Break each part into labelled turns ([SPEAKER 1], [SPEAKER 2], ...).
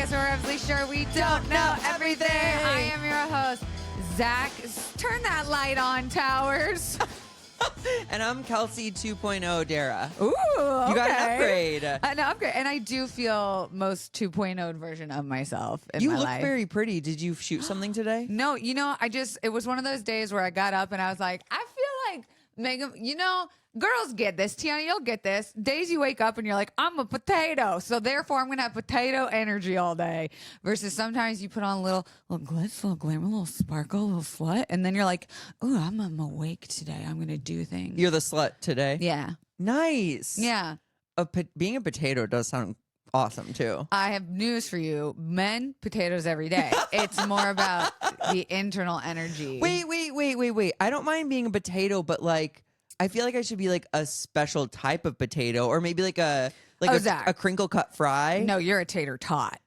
[SPEAKER 1] podcast where we're absolutely sure we don't know everything. I am your host, Zach. Turn that light on, Towers.
[SPEAKER 2] And I'm Kelsey 2.0 Darragh.
[SPEAKER 1] Ooh,
[SPEAKER 2] You got an
[SPEAKER 1] okay.
[SPEAKER 2] upgrade.
[SPEAKER 1] An upgrade. And I do feel most 2.0 version of myself in
[SPEAKER 2] You
[SPEAKER 1] my
[SPEAKER 2] look
[SPEAKER 1] life.
[SPEAKER 2] very pretty. Did you shoot something today?
[SPEAKER 1] No, it was one of those days where I got up and I was like, I feel like Megan, girls get this. Tiana, you'll get this. Days you wake up and you're like, I'm a potato. So therefore, I'm going to have potato energy all day. Versus sometimes you put on a little glitz, little glamour, a little sparkle, a little slut. And then you're like, oh, I'm awake today. I'm going to do things.
[SPEAKER 2] You're the slut today?
[SPEAKER 1] Yeah.
[SPEAKER 2] Nice.
[SPEAKER 1] Yeah.
[SPEAKER 2] Being a potato does sound awesome, too.
[SPEAKER 1] I have news for you. Men, potatoes every day. It's more about the internal energy.
[SPEAKER 2] Wait. I don't mind being a potato, but like, I feel like I should be like a special type of potato, or maybe like a crinkle cut fry.
[SPEAKER 1] No, you're a tater tot.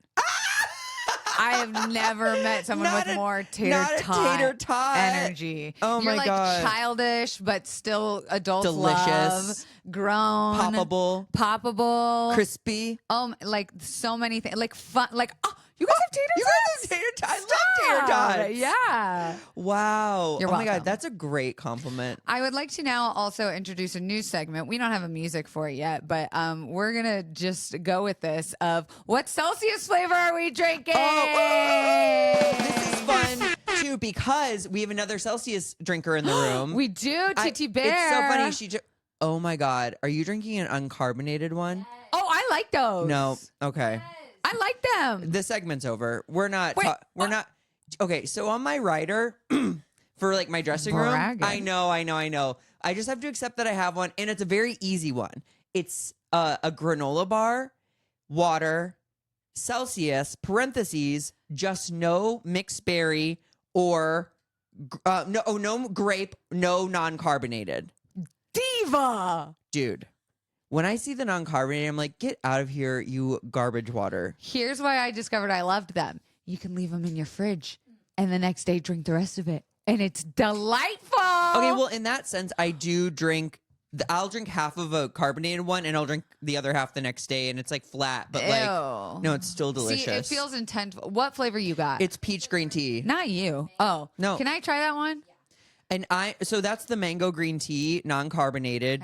[SPEAKER 1] I have never met someone with more tater tot energy.
[SPEAKER 2] Oh
[SPEAKER 1] you're
[SPEAKER 2] my
[SPEAKER 1] like
[SPEAKER 2] God.
[SPEAKER 1] childish, but still adult
[SPEAKER 2] Delicious.
[SPEAKER 1] love, grown, poppable,
[SPEAKER 2] crispy.
[SPEAKER 1] Like so many things, like fun, like you guys have tater tots.
[SPEAKER 2] You guys have tater tots. I love tater tots.
[SPEAKER 1] Yeah.
[SPEAKER 2] Wow.
[SPEAKER 1] You're
[SPEAKER 2] oh my
[SPEAKER 1] welcome.
[SPEAKER 2] God, that's a great compliment.
[SPEAKER 1] I would like to now also introduce a new segment. We don't have a music for it yet, but we're gonna just go with this of what Celsius flavor are we drinking?
[SPEAKER 2] This is fun too because we have another Celsius drinker in the room.
[SPEAKER 1] We do, TT Bear.
[SPEAKER 2] It's so funny. Oh my God, are you drinking an uncarbonated one?
[SPEAKER 1] Oh, I like those.
[SPEAKER 2] No. Okay.
[SPEAKER 1] I like them.
[SPEAKER 2] The segment's over. We're not.
[SPEAKER 1] Wait,
[SPEAKER 2] we're not. Okay. So on my rider for like my dressing
[SPEAKER 1] Bragging.
[SPEAKER 2] room, I know. I just have to accept that I have one, and it's a very easy one. It's a granola bar, water, Celsius (parentheses) just no mixed berry or no grape, no non-carbonated.
[SPEAKER 1] Diva.
[SPEAKER 2] Dude, when I see the non-carbonated, I'm like, get out of here, you garbage water.
[SPEAKER 1] Here's why I discovered I loved them. You can leave them in your fridge and the next day drink the rest of it. And it's delightful.
[SPEAKER 2] Okay, well, in that sense, I do drink. I'll drink half of a carbonated one, and I'll drink the other half the next day, and it's like flat, but like, no, it's still delicious.
[SPEAKER 1] See, it feels intense. What flavor you got?
[SPEAKER 2] It's peach green tea.
[SPEAKER 1] Not you. Oh.
[SPEAKER 2] No.
[SPEAKER 1] Can I try that one?
[SPEAKER 2] And so that's the mango green tea, non-carbonated.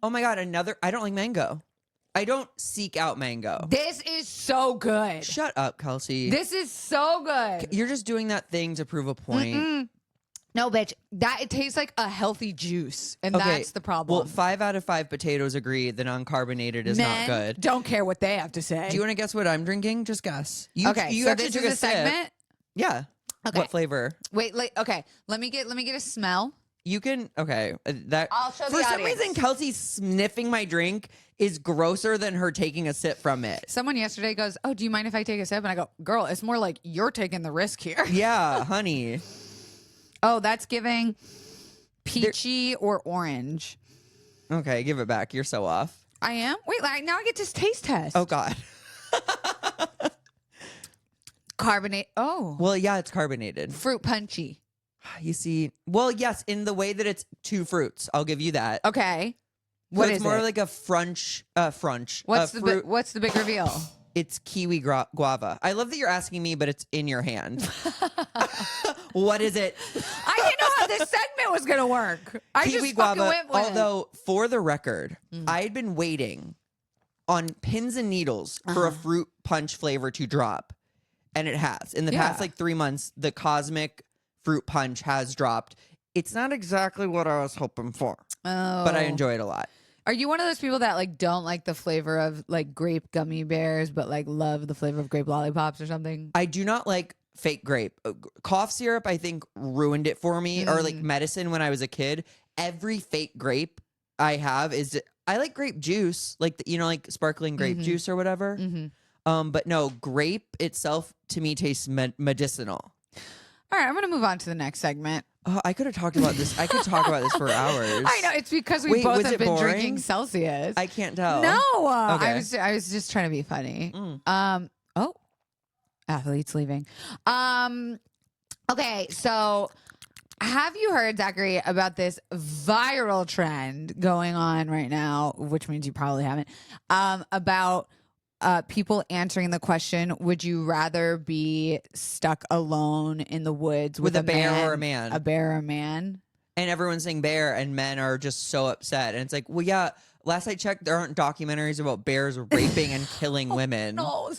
[SPEAKER 2] Oh my God, I don't like mango. I don't seek out mango.
[SPEAKER 1] This is so good.
[SPEAKER 2] Shut up, Kelsey.
[SPEAKER 1] This is so good.
[SPEAKER 2] You're just doing that thing to prove a point.
[SPEAKER 1] Mm-mm. No, bitch. It tastes like a healthy juice, and
[SPEAKER 2] Okay,
[SPEAKER 1] that's the problem.
[SPEAKER 2] Well, 5 out of 5 potatoes agree the non-carbonated is not good.
[SPEAKER 1] Don't care what they have to say.
[SPEAKER 2] Do you want to guess what I'm drinking? Just guess.
[SPEAKER 1] You
[SPEAKER 2] so
[SPEAKER 1] actually
[SPEAKER 2] this
[SPEAKER 1] took
[SPEAKER 2] is
[SPEAKER 1] a segment.
[SPEAKER 2] Yeah.
[SPEAKER 1] Okay.
[SPEAKER 2] What flavor?
[SPEAKER 1] Wait. Okay. Let me get a smell.
[SPEAKER 2] You can. Okay. That.
[SPEAKER 1] I'll show the
[SPEAKER 2] For some
[SPEAKER 1] audience.
[SPEAKER 2] reason, Kelsey sniffing my drink is grosser than her taking a sip from it.
[SPEAKER 1] Someone yesterday goes, "Oh, do you mind if I take a sip?" And I go, "Girl, it's more like you're taking the risk here."
[SPEAKER 2] Yeah, honey.
[SPEAKER 1] Oh, that's giving peachy or orange.
[SPEAKER 2] Okay, give it back. You're so off.
[SPEAKER 1] I am. Wait, now I get to taste test.
[SPEAKER 2] Oh God.
[SPEAKER 1] Carbonate. Oh,
[SPEAKER 2] Well, yeah, it's carbonated.
[SPEAKER 1] fruit punchy.
[SPEAKER 2] You see. Well, yes, in the way that it's 2 fruits, I'll give you that.
[SPEAKER 1] Okay.
[SPEAKER 2] What
[SPEAKER 1] What
[SPEAKER 2] is
[SPEAKER 1] is
[SPEAKER 2] more
[SPEAKER 1] it?
[SPEAKER 2] like a frunch.
[SPEAKER 1] What's
[SPEAKER 2] fruit.
[SPEAKER 1] the big reveal?
[SPEAKER 2] It's kiwi guava. I love that you're asking me, but it's in your hand. What is it?
[SPEAKER 1] I didn't know how this segment was gonna work. I
[SPEAKER 2] Kiwi
[SPEAKER 1] just fucking
[SPEAKER 2] guava.
[SPEAKER 1] went with it.
[SPEAKER 2] Although, for the record, I had been waiting on pins and needles for a fruit punch flavor to drop, and it has. In the past like 3 months, the cosmic fruit punch has dropped. It's not exactly what I was hoping for, but I enjoy it a lot.
[SPEAKER 1] Are you one of those people that like don't like the flavor of like grape gummy bears, but like love the flavor of grape lollipops or something?
[SPEAKER 2] I do not like fake grape. Cough syrup, I think, ruined it for me, or like medicine when I was a kid. Every fake grape I have I like grape juice, like like sparkling grape juice or whatever. But no, grape itself to me tastes medicinal.
[SPEAKER 1] All right, I'm gonna move on to the next segment.
[SPEAKER 2] I could have talked about this. I could talk about this for hours.
[SPEAKER 1] I know it's because we
[SPEAKER 2] Wait,
[SPEAKER 1] both
[SPEAKER 2] was
[SPEAKER 1] have
[SPEAKER 2] it
[SPEAKER 1] been
[SPEAKER 2] boring?
[SPEAKER 1] drinking Celsius.
[SPEAKER 2] I can't tell.
[SPEAKER 1] No,
[SPEAKER 2] Okay.
[SPEAKER 1] I was just trying to be funny. Oh, athletes leaving. Okay, so have you heard, Zachary, about this viral trend going on right now? Which means you probably haven't. About people answering the question, would you rather be stuck alone in the woods with
[SPEAKER 2] a bear or a man?
[SPEAKER 1] A bear or a man?
[SPEAKER 2] And everyone's saying bear, and men are just so upset. And it's like, well, yeah, last I checked, there aren't documentaries about bears raping and killing women.
[SPEAKER 1] No.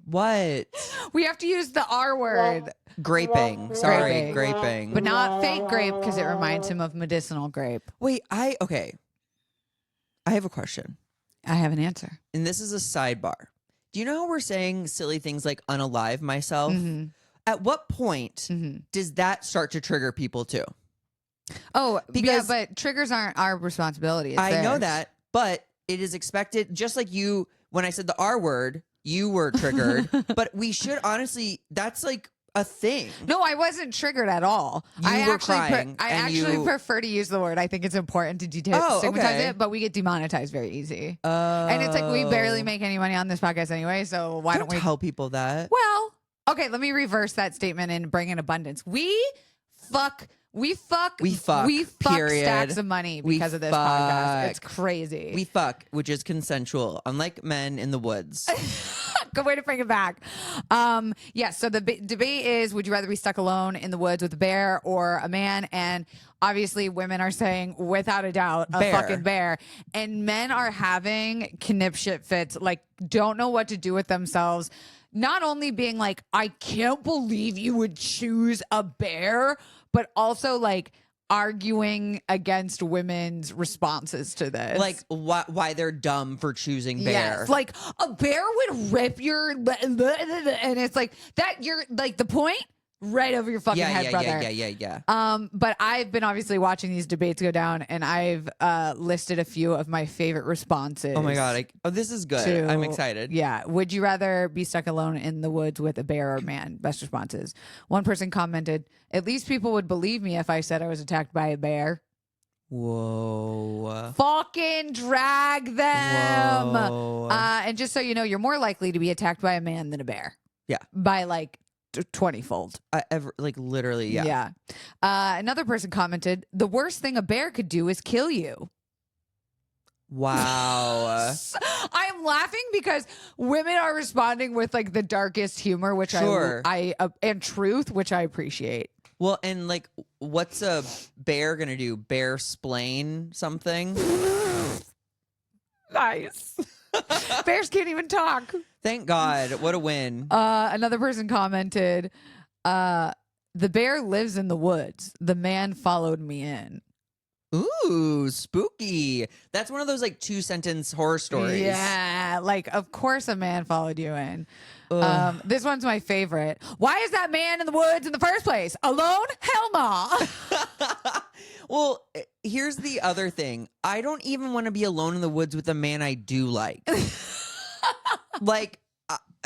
[SPEAKER 2] What?
[SPEAKER 1] We have to use the R word.
[SPEAKER 2] Graping. Sorry, graping.
[SPEAKER 1] But not fake grape because it reminds him of medicinal grape.
[SPEAKER 2] Wait, okay. I have a question.
[SPEAKER 1] I have an answer.
[SPEAKER 2] And this is a sidebar. Do you know how we're saying silly things like unalive myself?
[SPEAKER 1] Mm-hmm.
[SPEAKER 2] At what point does that start to trigger people too?
[SPEAKER 1] Oh,
[SPEAKER 2] because
[SPEAKER 1] yeah, but triggers aren't our responsibility. It's
[SPEAKER 2] I
[SPEAKER 1] theirs.
[SPEAKER 2] know that, but it is expected, just like you, when I said the R word, you were triggered. But we should honestly, that's like a thing.
[SPEAKER 1] No, I wasn't triggered at all.
[SPEAKER 2] You were crying.
[SPEAKER 1] I actually prefer to use the word. I think it's important to destigmatize it, but we get demonetized very easy. And it's like we barely make any money on this podcast anyway, so why don't we
[SPEAKER 2] tell people that?
[SPEAKER 1] Well, okay, let me reverse that statement and bring in abundance. We fuck
[SPEAKER 2] period.
[SPEAKER 1] stacks of money because of this podcast. It's crazy.
[SPEAKER 2] We fuck, which is consensual, unlike men in the woods.
[SPEAKER 1] Good way to bring it back. So the debate is, would you rather be stuck alone in the woods with a bear or a man? And obviously women are saying, without a doubt, a fucking bear. And men are having knipshit fits, like don't know what to do with themselves. Not only being like, I can't believe you would choose a bear, but also like arguing against women's responses to this.
[SPEAKER 2] Like why they're dumb for choosing bear.
[SPEAKER 1] Yes, like a bear would rip your and it's like that you're like the point right over your fucking head, brother.
[SPEAKER 2] Yeah.
[SPEAKER 1] But I've been obviously watching these debates go down, and I've listed a few of my favorite responses.
[SPEAKER 2] Oh my god! This is good. I'm excited.
[SPEAKER 1] Yeah. Would you rather be stuck alone in the woods with a bear or a man? Best responses. One person commented, "At least people would believe me if I said I was attacked by a bear."
[SPEAKER 2] Whoa.
[SPEAKER 1] Fucking drag them.
[SPEAKER 2] Whoa.
[SPEAKER 1] And just so you know, you're more likely to be attacked by a man than a bear.
[SPEAKER 2] Yeah.
[SPEAKER 1] By like 20-fold.
[SPEAKER 2] Literally, yeah.
[SPEAKER 1] Another person commented, the worst thing a bear could do is kill you.
[SPEAKER 2] Wow.
[SPEAKER 1] I'm laughing because women are responding with like the darkest humor, which I and truth, which I appreciate.
[SPEAKER 2] Well, and like, what's a bear gonna do? Bear splain something?
[SPEAKER 1] Nice. Bears can't even talk.
[SPEAKER 2] Thank God. What a win.
[SPEAKER 1] Another person commented, the bear lives in the woods. The man followed me in.
[SPEAKER 2] Ooh, spooky. That's one of those like 2-sentence horror stories.
[SPEAKER 1] Yeah, like of course a man followed you in. This one's my favorite. Why is that man in the woods in the first place? Alone? Hell no.
[SPEAKER 2] Well, here's the other thing. I don't even want to be alone in the woods with a man I do like. Like,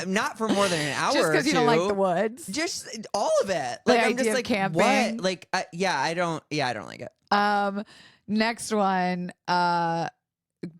[SPEAKER 2] not for more than an hour.
[SPEAKER 1] Just because you don't like the woods.
[SPEAKER 2] Just all of it.
[SPEAKER 1] Like
[SPEAKER 2] I'm just like
[SPEAKER 1] camping.
[SPEAKER 2] What? Like, I don't like it.
[SPEAKER 1] Next one.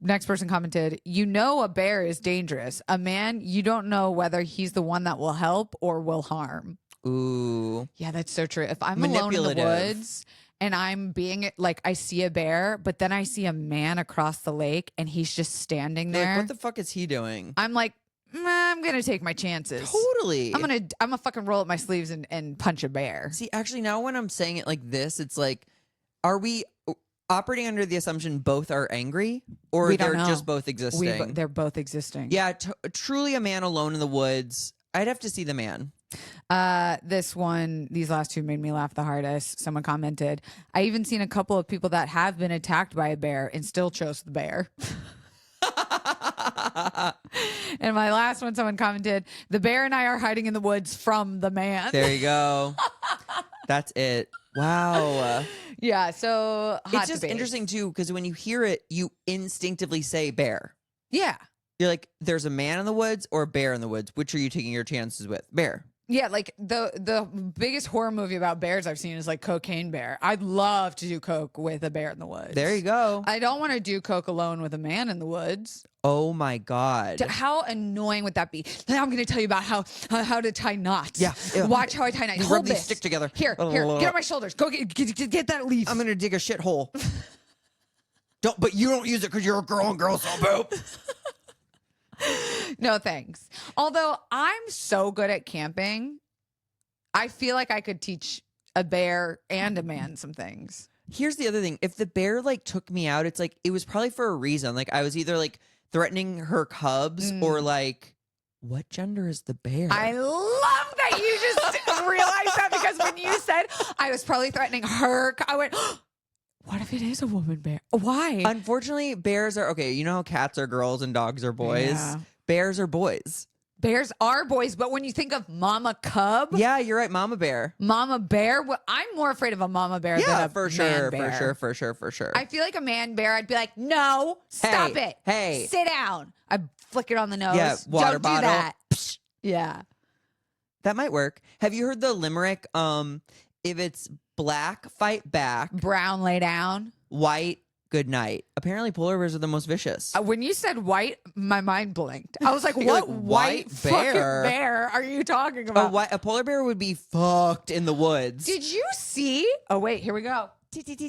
[SPEAKER 1] Next person commented, you know a bear is dangerous. A man, you don't know whether he's the one that will help or will harm.
[SPEAKER 2] Ooh.
[SPEAKER 1] Yeah, that's so true. If I'm alone in the woods and I'm being like, I see a bear, but then I see a man across the lake and he's just standing there.
[SPEAKER 2] Like, what the fuck is he doing?
[SPEAKER 1] I'm like, I'm going to take my chances.
[SPEAKER 2] Totally.
[SPEAKER 1] I'm going to fucking roll up my sleeves and punch a bear.
[SPEAKER 2] See, actually, now when I'm saying it like this, it's like, are we operating under the assumption both are angry, or they're just both existing?
[SPEAKER 1] They're both existing.
[SPEAKER 2] Yeah, truly a man alone in the woods. I'd have to see the man.
[SPEAKER 1] These last two made me laugh the hardest. Someone commented, I even seen a couple of people that have been attacked by a bear and still chose the bear. And my last one, someone commented, the bear and I are hiding in the woods from the man.
[SPEAKER 2] There you go. That's it. Wow.
[SPEAKER 1] Yeah, so hot
[SPEAKER 2] it's just
[SPEAKER 1] debates.
[SPEAKER 2] interesting too, because when you hear it, you instinctively say bear.
[SPEAKER 1] Yeah.
[SPEAKER 2] You're like, there's a man in the woods or a bear in the woods. Which are you taking your chances with? Bear.
[SPEAKER 1] Yeah, like the biggest horror movie about bears I've seen is like Cocaine Bear. I'd love to do coke with a bear in the woods.
[SPEAKER 2] There you go.
[SPEAKER 1] I don't want to do coke alone with a man in the woods.
[SPEAKER 2] Oh my God.
[SPEAKER 1] How annoying would that be? Now I'm going to tell you about how to tie knots.
[SPEAKER 2] Yeah.
[SPEAKER 1] Watch how I tie knots.
[SPEAKER 2] Rub these stick together.
[SPEAKER 1] Here, get on my shoulders. Go get that leaf.
[SPEAKER 2] I'm going to dig a shithole. But you don't use it because you're a girl and girls don't poop.
[SPEAKER 1] No, thanks. Although I'm so good at camping, I feel like I could teach a bear and a man some things.
[SPEAKER 2] Here's the other thing. If the bear like took me out, it's like it was probably for a reason. Like I was either like threatening her cubs or like, what gender is the bear?
[SPEAKER 1] I love that you just realized that, because when you said I was probably threatening her, I went, what if it is a woman bear? Why?
[SPEAKER 2] Unfortunately, bears are okay. You know how cats are girls and dogs are boys?
[SPEAKER 1] Yeah.
[SPEAKER 2] Bears are boys.
[SPEAKER 1] Bears are boys, but when you think of mama cub,
[SPEAKER 2] Yeah, you're right. Mama bear.
[SPEAKER 1] mama bear, I'm more afraid of a mama bear than
[SPEAKER 2] Yeah,
[SPEAKER 1] a
[SPEAKER 2] for
[SPEAKER 1] man
[SPEAKER 2] sure,
[SPEAKER 1] bear.
[SPEAKER 2] for sure.
[SPEAKER 1] I feel like a man bear, I'd be like, no, stop
[SPEAKER 2] Hey,
[SPEAKER 1] it.
[SPEAKER 2] hey.
[SPEAKER 1] Sit down. I'd flick it on the nose.
[SPEAKER 2] Yeah, water
[SPEAKER 1] Don't
[SPEAKER 2] bottle.
[SPEAKER 1] do that. Yeah.
[SPEAKER 2] That might work. Have you heard the limerick? If it's black, fight back.
[SPEAKER 1] Brown, lay down.
[SPEAKER 2] White, good night. Apparently, polar bears are the most vicious.
[SPEAKER 1] When you said white, my mind blinked. I was like,
[SPEAKER 2] You're
[SPEAKER 1] what
[SPEAKER 2] like,
[SPEAKER 1] white
[SPEAKER 2] white
[SPEAKER 1] fucking
[SPEAKER 2] bear?
[SPEAKER 1] bear are you talking about?
[SPEAKER 2] A polar bear would be fucked in the woods.
[SPEAKER 1] Did you see? Oh, wait, here we go.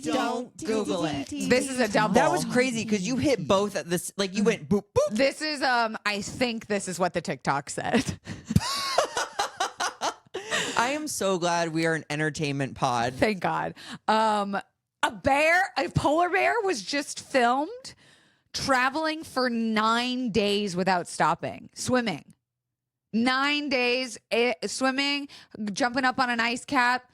[SPEAKER 2] Don't Google it.
[SPEAKER 1] This is a double.
[SPEAKER 2] That was crazy because you hit both at this. Like you went boop boop.
[SPEAKER 1] This is, I think this is what the TikTok said.
[SPEAKER 2] I am so glad we are an entertainment pod.
[SPEAKER 1] Thank God. A polar bear was just filmed traveling for 9 days without stopping, swimming. 9 days swimming, jumping up on an ice cap,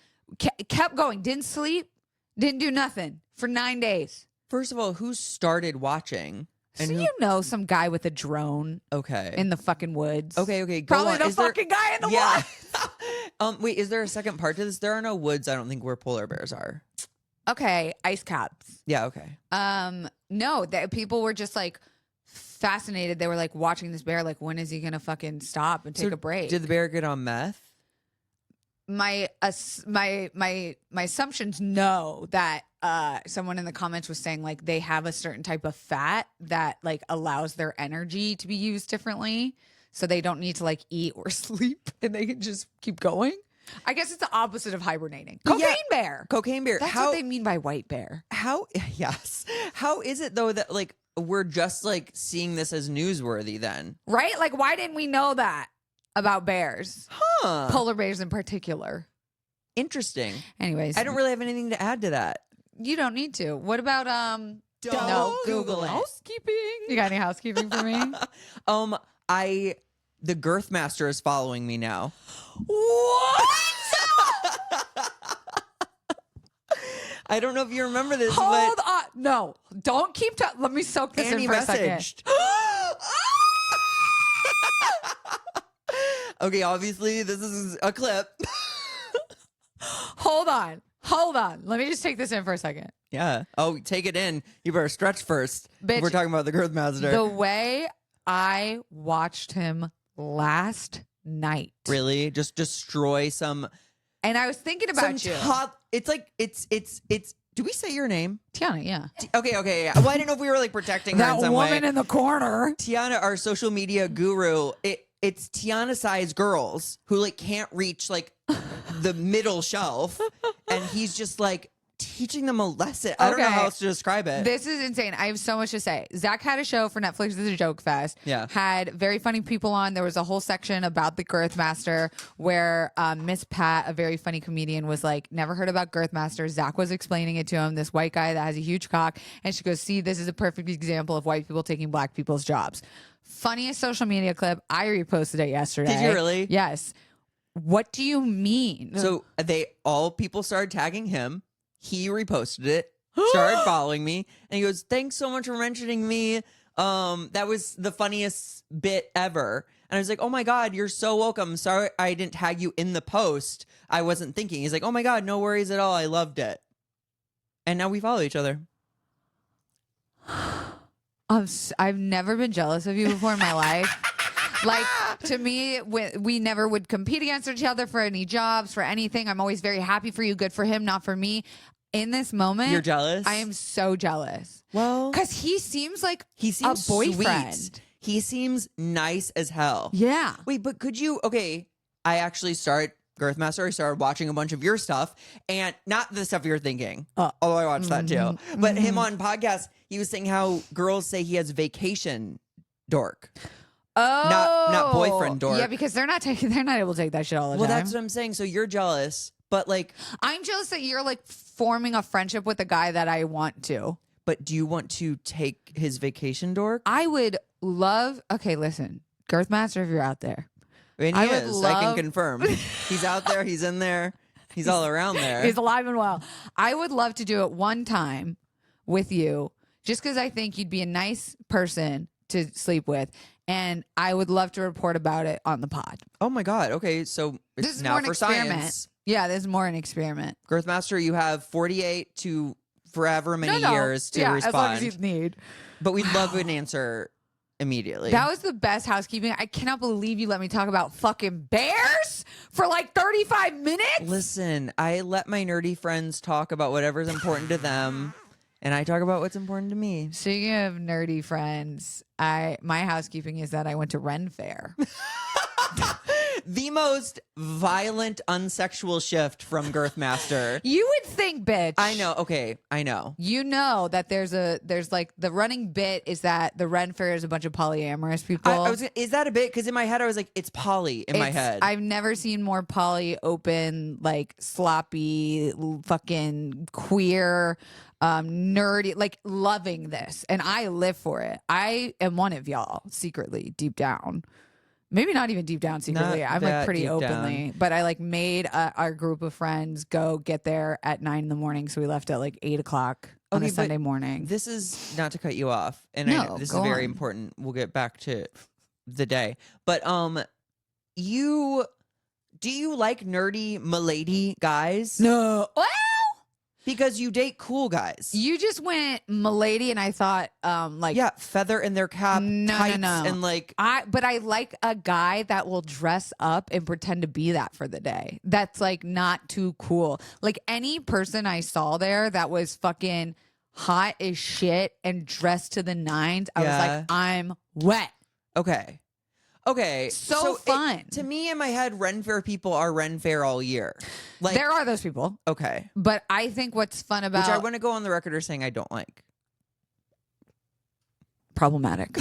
[SPEAKER 1] kept going, didn't sleep, didn't do nothing for 9 days.
[SPEAKER 2] First of all, who started watching?
[SPEAKER 1] So you know some guy with a drone
[SPEAKER 2] Okay.
[SPEAKER 1] in the fucking woods.
[SPEAKER 2] Okay. Go
[SPEAKER 1] Probably
[SPEAKER 2] on.
[SPEAKER 1] the
[SPEAKER 2] Is there-
[SPEAKER 1] fucking guy in the
[SPEAKER 2] Yeah.
[SPEAKER 1] woods.
[SPEAKER 2] Wait, is there a second part to this? There are no woods, I don't think, where polar bears are.
[SPEAKER 1] Okay, ice caps.
[SPEAKER 2] Yeah, okay.
[SPEAKER 1] No, that people were just like fascinated. They were like watching this bear, like, when is he gonna fucking stop and take a break?
[SPEAKER 2] Did the bear get on meth?
[SPEAKER 1] My assumptions know that someone in the comments was saying like they have a certain type of fat that like allows their energy to be used differently, so they don't need to like eat or sleep and they can just keep going. I guess it's the opposite of hibernating. Cocaine bear.
[SPEAKER 2] Cocaine bear.
[SPEAKER 1] That's what they mean by white bear.
[SPEAKER 2] Yes. How is it though that like we're just like seeing this as newsworthy then?
[SPEAKER 1] Right? Like, why didn't we know that about bears?
[SPEAKER 2] Huh.
[SPEAKER 1] Polar bears in particular.
[SPEAKER 2] Interesting.
[SPEAKER 1] Anyways,
[SPEAKER 2] I don't really have anything to add to that.
[SPEAKER 1] you don't need to. What about
[SPEAKER 2] Don't Google it.
[SPEAKER 1] housekeeping? You got any housekeeping for me?
[SPEAKER 2] The Girth master is following me now.
[SPEAKER 1] What?
[SPEAKER 2] I don't know if you remember this,
[SPEAKER 1] Hold
[SPEAKER 2] but
[SPEAKER 1] on. No, don't keep talking. Let me soak this
[SPEAKER 2] Annie
[SPEAKER 1] in for a
[SPEAKER 2] messaged.
[SPEAKER 1] second.
[SPEAKER 2] Okay, obviously this is a clip.
[SPEAKER 1] Hold on. Let me just take this in for a second.
[SPEAKER 2] Yeah. Oh, take it in. You better stretch first.
[SPEAKER 1] Bitch,
[SPEAKER 2] We're talking about the Girth master.
[SPEAKER 1] The way I watched him last night.
[SPEAKER 2] Really? Just destroy some.
[SPEAKER 1] And I was thinking about you.
[SPEAKER 2] It's like it's. Do we say your name?
[SPEAKER 1] Tiana, yeah.
[SPEAKER 2] Okay. Yeah. Well, I didn't know if we were like protecting her
[SPEAKER 1] That
[SPEAKER 2] in some
[SPEAKER 1] woman
[SPEAKER 2] way.
[SPEAKER 1] in the corner.
[SPEAKER 2] Tiana, our social media guru. It's Tiana-sized girls who like can't reach like the middle shelf, and he's just like teaching them a lesson. I don't know how else to describe it.
[SPEAKER 1] This is insane. I have so much to say. Zach had a show for Netflix. This is a joke fest.
[SPEAKER 2] Yeah.
[SPEAKER 1] Had very funny people on. There was a whole section about the Girth Master where Miss Pat, a very funny comedian, was like, never heard about Girth Master. Zach was explaining it to him, this white guy that has a huge cock. And she goes, see, this is a perfect example of white people taking black people's jobs. Funniest social media clip. I reposted it yesterday.
[SPEAKER 2] Did you really?
[SPEAKER 1] Yes. What do you mean?
[SPEAKER 2] So people started tagging him. He reposted it, started following me, and he goes, "Thanks so much for mentioning me. That was the funniest bit ever." And I was like, "Oh my God, you're so welcome. Sorry I didn't tag you in the post. I wasn't thinking." He's like, "Oh my God, no worries at all. I loved it." And now we follow each other.
[SPEAKER 1] I've never been jealous of you before in my life. Like, to me, we never would compete against each other for any jobs, for anything. I'm always very happy for you. Good for him, not for me. In this moment,
[SPEAKER 2] You're jealous?
[SPEAKER 1] I am so jealous.
[SPEAKER 2] Well,
[SPEAKER 1] Because he seems like
[SPEAKER 2] he seems
[SPEAKER 1] a boyfriend.
[SPEAKER 2] sweet. He seems nice as hell.
[SPEAKER 1] Yeah.
[SPEAKER 2] Wait, but could you? Okay, I actually started Girth Master. I started watching a bunch of your stuff, and not the stuff you're thinking. Although I watched that too. But him on podcast, he was saying how girls say he has vacation dork. not boyfriend dork.
[SPEAKER 1] Yeah, because they're not able to take that shit all the
[SPEAKER 2] Well,
[SPEAKER 1] time.
[SPEAKER 2] that's what I'm saying. So you're jealous, but like,
[SPEAKER 1] I'm jealous that you're like forming a friendship with a guy that I want to.
[SPEAKER 2] but do you want to take his vacation dork?
[SPEAKER 1] I would love. Okay, listen, Girth Master, if you're out there,
[SPEAKER 2] And
[SPEAKER 1] I
[SPEAKER 2] he
[SPEAKER 1] would
[SPEAKER 2] is. I can
[SPEAKER 1] love-
[SPEAKER 2] confirm. He's out there. He's in there. He's all around there.
[SPEAKER 1] he's alive and well. I would love to do it one time with you, just because I think you'd be a nice person to sleep with, and I would love to report about it on the pod.
[SPEAKER 2] Oh my God. Okay, so
[SPEAKER 1] This
[SPEAKER 2] it's
[SPEAKER 1] is
[SPEAKER 2] now
[SPEAKER 1] more an
[SPEAKER 2] for
[SPEAKER 1] experiment.
[SPEAKER 2] science.
[SPEAKER 1] Yeah, this is more an experiment.
[SPEAKER 2] Girthmaster, you have 48 to forever many years to respond.
[SPEAKER 1] as long as you need.
[SPEAKER 2] But we'd love an answer immediately.
[SPEAKER 1] That was the best housekeeping. I cannot believe you let me talk about fucking bears for like 35 minutes.
[SPEAKER 2] Listen, I let my nerdy friends talk about whatever's important to them, and I talk about what's important to me.
[SPEAKER 1] Speaking of nerdy friends, my housekeeping is that I went to Ren Fair.
[SPEAKER 2] The most violent, unsexual shift from Girthmaster.
[SPEAKER 1] You would think, bitch.
[SPEAKER 2] I know. Okay, I know.
[SPEAKER 1] You know that there's like the running bit is that the Ren Fair is a bunch of polyamorous people.
[SPEAKER 2] Is that a bit? Because in my head, I was like, it's poly in my head.
[SPEAKER 1] I've never seen more poly, open, like sloppy, fucking queer, nerdy, like loving this. And I live for it. I am one of y'all secretly, deep down. Maybe not even deep down secretly.
[SPEAKER 2] Not
[SPEAKER 1] I'm like
[SPEAKER 2] that
[SPEAKER 1] pretty
[SPEAKER 2] deep
[SPEAKER 1] openly,
[SPEAKER 2] down.
[SPEAKER 1] but I like made our group of friends go get there at 9 a.m. So we left at like 8 o'clock on
[SPEAKER 2] Okay,
[SPEAKER 1] a
[SPEAKER 2] but
[SPEAKER 1] Sunday morning.
[SPEAKER 2] This is not to cut you off, and I
[SPEAKER 1] No,
[SPEAKER 2] know this is
[SPEAKER 1] go
[SPEAKER 2] very
[SPEAKER 1] on.
[SPEAKER 2] important. We'll get back to the day, but do you like nerdy milady guys?
[SPEAKER 1] No. Well,
[SPEAKER 2] Because you date cool guys.
[SPEAKER 1] you just went milady, and I thought, like,
[SPEAKER 2] Yeah, feather in their cap,
[SPEAKER 1] No,
[SPEAKER 2] tights,
[SPEAKER 1] no.
[SPEAKER 2] and like
[SPEAKER 1] but I like a guy that will dress up and pretend to be that for the day. That's like not too cool. Like any person I saw there that was fucking hot as shit and dressed to the nines, I was
[SPEAKER 2] Yeah.
[SPEAKER 1] like, I'm wet.
[SPEAKER 2] okay.
[SPEAKER 1] So fun.
[SPEAKER 2] To me, in my head, Ren Fair people are Ren Fair all year. Like,
[SPEAKER 1] There are those people,
[SPEAKER 2] okay,
[SPEAKER 1] but I think what's fun
[SPEAKER 2] which
[SPEAKER 1] about
[SPEAKER 2] I want to go on the record as saying I don't like.
[SPEAKER 1] problematic.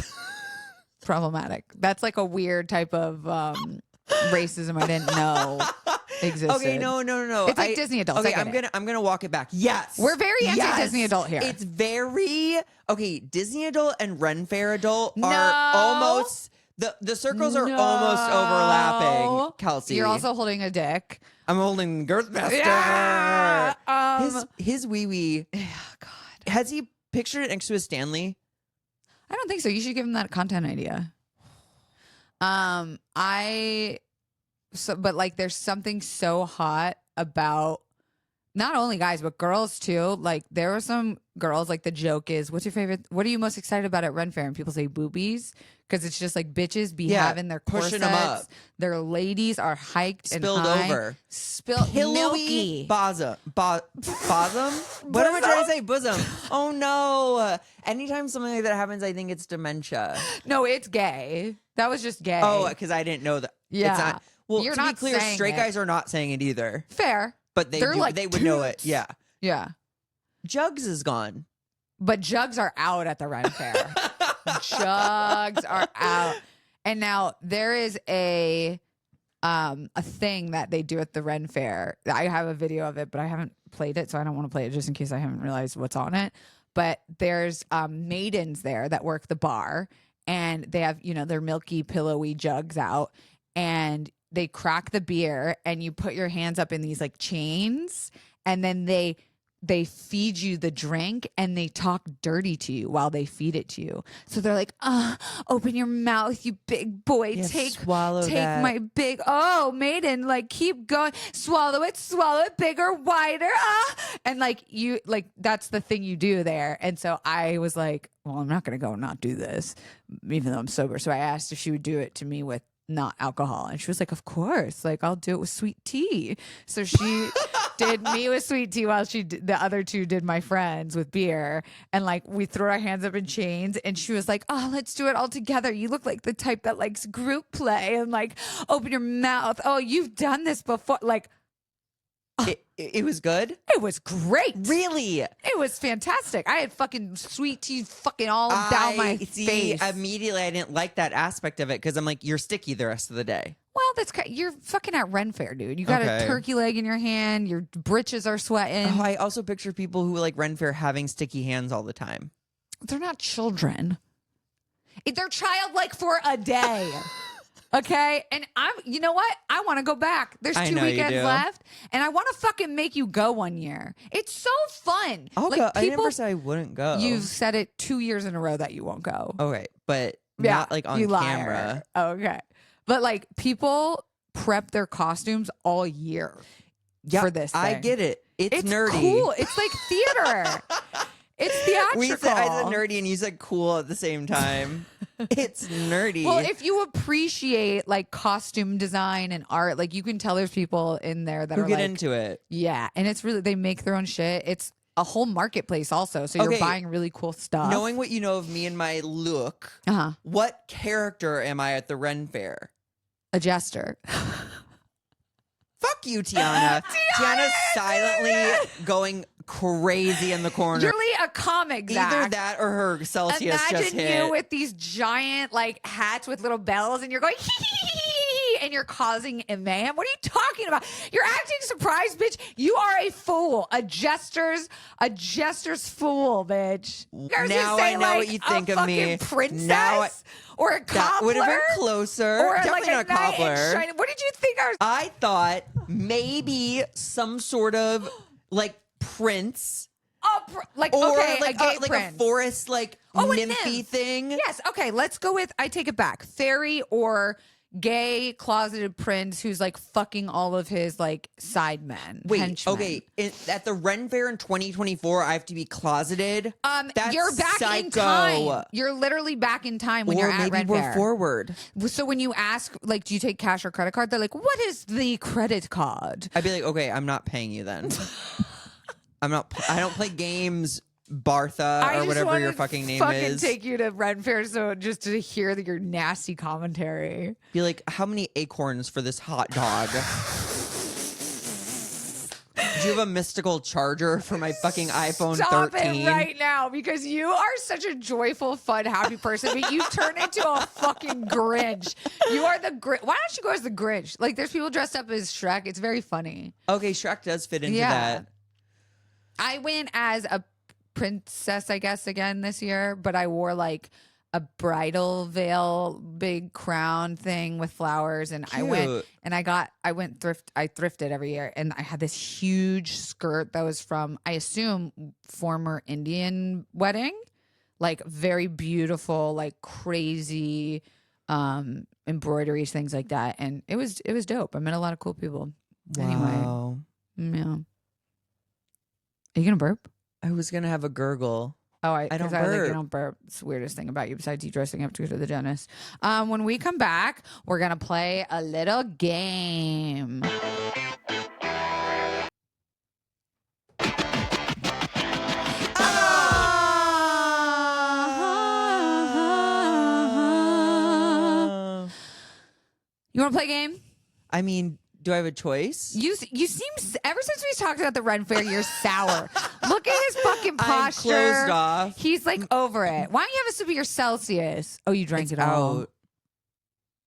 [SPEAKER 1] Problematic. That's like a weird type of racism I didn't know existed.
[SPEAKER 2] Okay, no.
[SPEAKER 1] It's like Disney adults.
[SPEAKER 2] Okay,
[SPEAKER 1] I get it.
[SPEAKER 2] I'm gonna walk it back. Yes,
[SPEAKER 1] We're very anti-Disney
[SPEAKER 2] Yes!
[SPEAKER 1] adult here.
[SPEAKER 2] It's very okay. Disney adult and Ren Fair adult
[SPEAKER 1] No.
[SPEAKER 2] are almost the circles are almost overlapping. Kelsey,
[SPEAKER 1] You're also holding a dick.
[SPEAKER 2] I'm holding Girthmaster.
[SPEAKER 1] Yeah.
[SPEAKER 2] His wee wee.
[SPEAKER 1] God.
[SPEAKER 2] Has he pictured it next to his Stanley?
[SPEAKER 1] I don't think so. You should give him that content idea. But like there's something so hot about not only guys but girls too. Like there were some girls, like the joke is, what are you most excited about at Ren Fair? And people say boobies, because it's just like bitches be
[SPEAKER 2] Yeah,
[SPEAKER 1] having their
[SPEAKER 2] pushing
[SPEAKER 1] corsets.
[SPEAKER 2] 'em up.
[SPEAKER 1] Their ladies are hiked
[SPEAKER 2] Spilled
[SPEAKER 1] and high.
[SPEAKER 2] over.
[SPEAKER 1] Spilled
[SPEAKER 2] Pillowy
[SPEAKER 1] milky.
[SPEAKER 2] bosom. Bosom? What am I trying to say? Bosom. Oh no. Anytime something like that happens, I think it's dementia.
[SPEAKER 1] No, it's gay. That was just gay.
[SPEAKER 2] Oh, because I didn't know that.
[SPEAKER 1] Yeah.
[SPEAKER 2] It's not, well,
[SPEAKER 1] You're
[SPEAKER 2] to
[SPEAKER 1] not
[SPEAKER 2] be clear,
[SPEAKER 1] saying
[SPEAKER 2] straight
[SPEAKER 1] it.
[SPEAKER 2] guys are not saying it either.
[SPEAKER 1] Fair.
[SPEAKER 2] But they
[SPEAKER 1] They're like
[SPEAKER 2] they would know it.
[SPEAKER 1] toots.
[SPEAKER 2] Yeah.
[SPEAKER 1] Yeah.
[SPEAKER 2] Jugs is gone.
[SPEAKER 1] But jugs are out at the Ren Fair. Jugs are out. And now there is a thing that they do at the Ren Fair. I have a video of it, but I haven't played it, so I don't want to play it just in case I haven't realized what's on it. But there's maidens there that work the bar, and they have, their milky, pillowy jugs out, and they crack the beer, and you put your hands up in these like chains, and then they feed you the drink, and they talk dirty to you while they feed it to you. So they're like, open your mouth, you big boy.
[SPEAKER 2] Yeah,
[SPEAKER 1] take
[SPEAKER 2] swallow that.
[SPEAKER 1] my big, maiden, like keep going. Swallow it bigger, wider. And like that's the thing you do there. And so I was like, well, I'm not going to go and not do this, even though I'm sober. So I asked if she would do it to me with not alcohol, and she was like, of course, like I'll do it with sweet tea. So she did me with sweet tea while the other two did my friends with beer, and like we threw our hands up in chains, and she was like, oh, let's do it all together, you look like the type that likes group play, and like open your mouth, oh, you've done this before. Like
[SPEAKER 2] It was good.
[SPEAKER 1] It was great.
[SPEAKER 2] Really?
[SPEAKER 1] It was fantastic. I had fucking sweet tea fucking all down my face.
[SPEAKER 2] Immediately, I didn't like that aspect of it because I'm like, you're sticky the rest of the day.
[SPEAKER 1] Well, you're fucking at Ren Fair, dude. You got a turkey leg in your hand. Your britches are sweating.
[SPEAKER 2] Oh, I also picture people who like Ren Fair having sticky hands all the time.
[SPEAKER 1] They're not children. They're childlike for a day. Okay, and you know what? I want to go back. There's 2 weekends left, and I want to fucking make you go one year. It's so fun.
[SPEAKER 2] I'll go. I never said I wouldn't go.
[SPEAKER 1] You've said it 2 years in a row that you won't go.
[SPEAKER 2] Okay, but not like on camera.
[SPEAKER 1] Okay, but like people prep their costumes all year for this thing.
[SPEAKER 2] I get it. It's nerdy.
[SPEAKER 1] Cool. It's like theater. It's theatrical.
[SPEAKER 2] I said nerdy, and you said cool at the same time. It's nerdy.
[SPEAKER 1] Well, if you appreciate like costume design and art, like you can tell there's people in there that
[SPEAKER 2] who
[SPEAKER 1] are
[SPEAKER 2] get
[SPEAKER 1] like,
[SPEAKER 2] into it.
[SPEAKER 1] Yeah, and it's really they make their own shit. It's a whole marketplace also, so you're buying really cool stuff.
[SPEAKER 2] Knowing what you know of me and my look, what character am I at the Ren Fair?
[SPEAKER 1] A jester.
[SPEAKER 2] Fuck you, Tiana. Tiana's silently going crazy in the corner.
[SPEAKER 1] You're really a comic, Zach.
[SPEAKER 2] Either that or her Celsius just hit.
[SPEAKER 1] Imagine you with these giant like hats with little bells, and you're going and you're causing a mayhem. What are you talking about? You're acting surprised, bitch. You are a fool, a jester's fool, bitch.
[SPEAKER 2] Now I know what you think of me.
[SPEAKER 1] Princess or a cobbler.
[SPEAKER 2] That would have been closer.
[SPEAKER 1] Or
[SPEAKER 2] definitely
[SPEAKER 1] like
[SPEAKER 2] not a cobbler.
[SPEAKER 1] What did you think?
[SPEAKER 2] I thought maybe some sort of like prince.
[SPEAKER 1] Like
[SPEAKER 2] or
[SPEAKER 1] okay,
[SPEAKER 2] like a forest nymphy thing.
[SPEAKER 1] Yes, okay, let's go with I take it back. Fairy or gay closeted prince who's like fucking all of his like side men.
[SPEAKER 2] Wait,
[SPEAKER 1] henchmen.
[SPEAKER 2] okay. At the Ren Fair in 2024, I have to be closeted.
[SPEAKER 1] That's you're back in time. You're literally back in time when you're at Ren Fair.
[SPEAKER 2] Or maybe we're forward.
[SPEAKER 1] So when you ask, like, do you take cash or credit card? They're like, what is the credit card?
[SPEAKER 2] I'd be like, okay, I'm not paying you then. I don't play games, Bartha, or whatever your fucking name is.
[SPEAKER 1] Take you to Ren Fair so just to hear your nasty commentary.
[SPEAKER 2] Be like, how many acorns for this hot dog? Do you have a mystical charger for my fucking iPhone 13?
[SPEAKER 1] Stop it right now, because you are such a joyful, fun, happy person, but you turn into a fucking Grinch. You are the Grinch. Why don't you go as the Grinch? Like, there's people dressed up as Shrek. It's very funny.
[SPEAKER 2] Okay, Shrek does fit into that.
[SPEAKER 1] I went as a princess, I guess, again this year, but I wore like a bridal veil, big crown thing with flowers, and
[SPEAKER 2] Cute.
[SPEAKER 1] I thrifted every year, and I had this huge skirt that was from, I assume, former Indian wedding, like very beautiful, like crazy embroideries, things like that, and it was dope. I met a lot of cool people.
[SPEAKER 2] Wow.
[SPEAKER 1] Anyway, yeah. Are you gonna burp?
[SPEAKER 2] I was gonna have a gurgle.
[SPEAKER 1] Oh, I
[SPEAKER 2] don't
[SPEAKER 1] was
[SPEAKER 2] burp.
[SPEAKER 1] like, you don't burp. It's the weirdest thing about you besides you dressing up to go to the dentist. When we come back, we're going to play a little game. You want to play a game?
[SPEAKER 2] I mean, do I have a choice?
[SPEAKER 1] You seem, ever since we talked about the Ren Fair, you're sour. Look at his fucking posture.
[SPEAKER 2] I'm closed off.
[SPEAKER 1] He's like over it. Why don't you have a sip of your Celsius? Oh, you drank it all.
[SPEAKER 2] Out.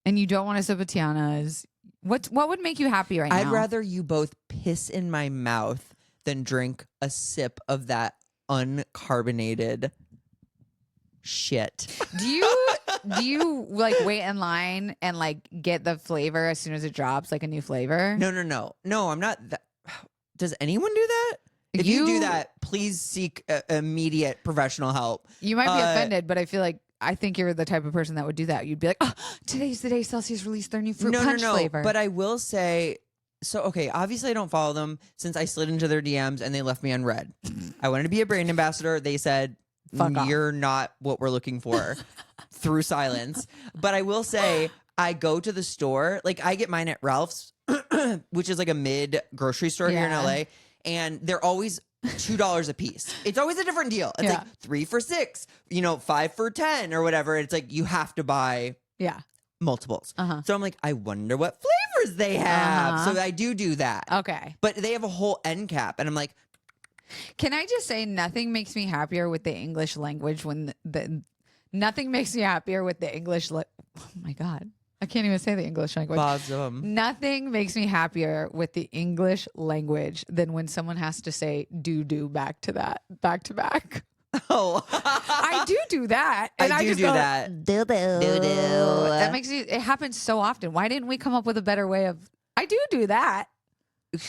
[SPEAKER 1] And you don't want a sip of Tiana's. What would make you happy right now?
[SPEAKER 2] I'd rather you both piss in my mouth than drink a sip of that uncarbonated shit.
[SPEAKER 1] Do you like wait in line and like get the flavor as soon as it drops, like a new flavor?
[SPEAKER 2] No, I'm not that. Does anyone do that? If you do that, please seek immediate professional help.
[SPEAKER 1] You might be offended, but I think you're the type of person that would do that. You'd be like, oh, today's the day Celsius released their new fruit punch flavor.
[SPEAKER 2] But I will say, so, okay, obviously I don't follow them since I slid into their DMs and they left me unread. I wanted to be a brand ambassador. They said, you're not what we're looking for through silence. But I will say, I go to the store, like I get mine at Ralph's, which is like a mid grocery store here in LA. And they're always $2 a piece. It's always a different deal. It's like 3 for $6, 5 for 10 or whatever. It's like you have to buy multiples. So I'm like, I wonder what numbers they have. So I do that.
[SPEAKER 1] Okay.
[SPEAKER 2] But they have a whole end cap. And I'm like,
[SPEAKER 1] can I just say nothing makes me happier with the English language when nothing makes me happier with the English. Oh my God. I can't even say the English language.
[SPEAKER 2] Awesome.
[SPEAKER 1] Nothing makes me happier with the English language than when someone has to say do back to back.
[SPEAKER 2] Oh,
[SPEAKER 1] I do that. And
[SPEAKER 2] I do
[SPEAKER 1] just
[SPEAKER 2] do
[SPEAKER 1] go,
[SPEAKER 2] that.
[SPEAKER 1] Do. That makes you, it happens so often. Why didn't we come up with a better way of, I do that.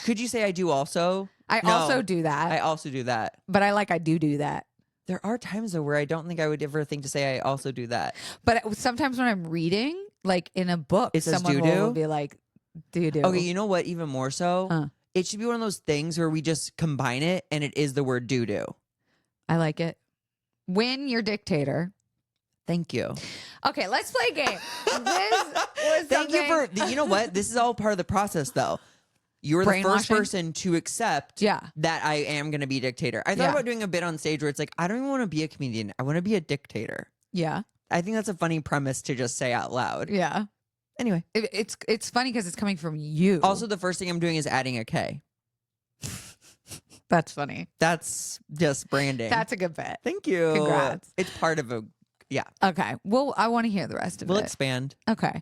[SPEAKER 2] Could you say I do also?
[SPEAKER 1] I
[SPEAKER 2] No,
[SPEAKER 1] also do that.
[SPEAKER 2] I also do that.
[SPEAKER 1] But I do that.
[SPEAKER 2] There are times though where I don't think I would ever think to say I also do that.
[SPEAKER 1] But sometimes when I'm reading, like in a book,
[SPEAKER 2] It says
[SPEAKER 1] someone
[SPEAKER 2] doo-doo?
[SPEAKER 1] will be like, do.
[SPEAKER 2] Okay, you know what? Even more so, it should be one of those things where we just combine it and it is the word doo-doo.
[SPEAKER 1] I like it. Win your dictator.
[SPEAKER 2] Thank you.
[SPEAKER 1] Okay, let's play a game. This was
[SPEAKER 2] Thank you
[SPEAKER 1] something-
[SPEAKER 2] for, you know what? This is all part of the process though. You're the first
[SPEAKER 1] Brainwashing?
[SPEAKER 2] person to accept that I am going to be a dictator. I thought about doing a bit on stage where it's like, I don't even want to be a comedian. I want to be a dictator.
[SPEAKER 1] Yeah.
[SPEAKER 2] I think that's a funny premise to just say out loud.
[SPEAKER 1] Yeah.
[SPEAKER 2] Anyway.
[SPEAKER 1] It's funny because it's coming from you.
[SPEAKER 2] Also, the first thing I'm doing is adding a K.
[SPEAKER 1] That's funny.
[SPEAKER 2] That's just branding.
[SPEAKER 1] That's a good bit.
[SPEAKER 2] Thank you.
[SPEAKER 1] Congrats.
[SPEAKER 2] It's part of yeah.
[SPEAKER 1] Okay. Well, I want to hear the rest of
[SPEAKER 2] We'll
[SPEAKER 1] it.
[SPEAKER 2] expand.
[SPEAKER 1] Okay.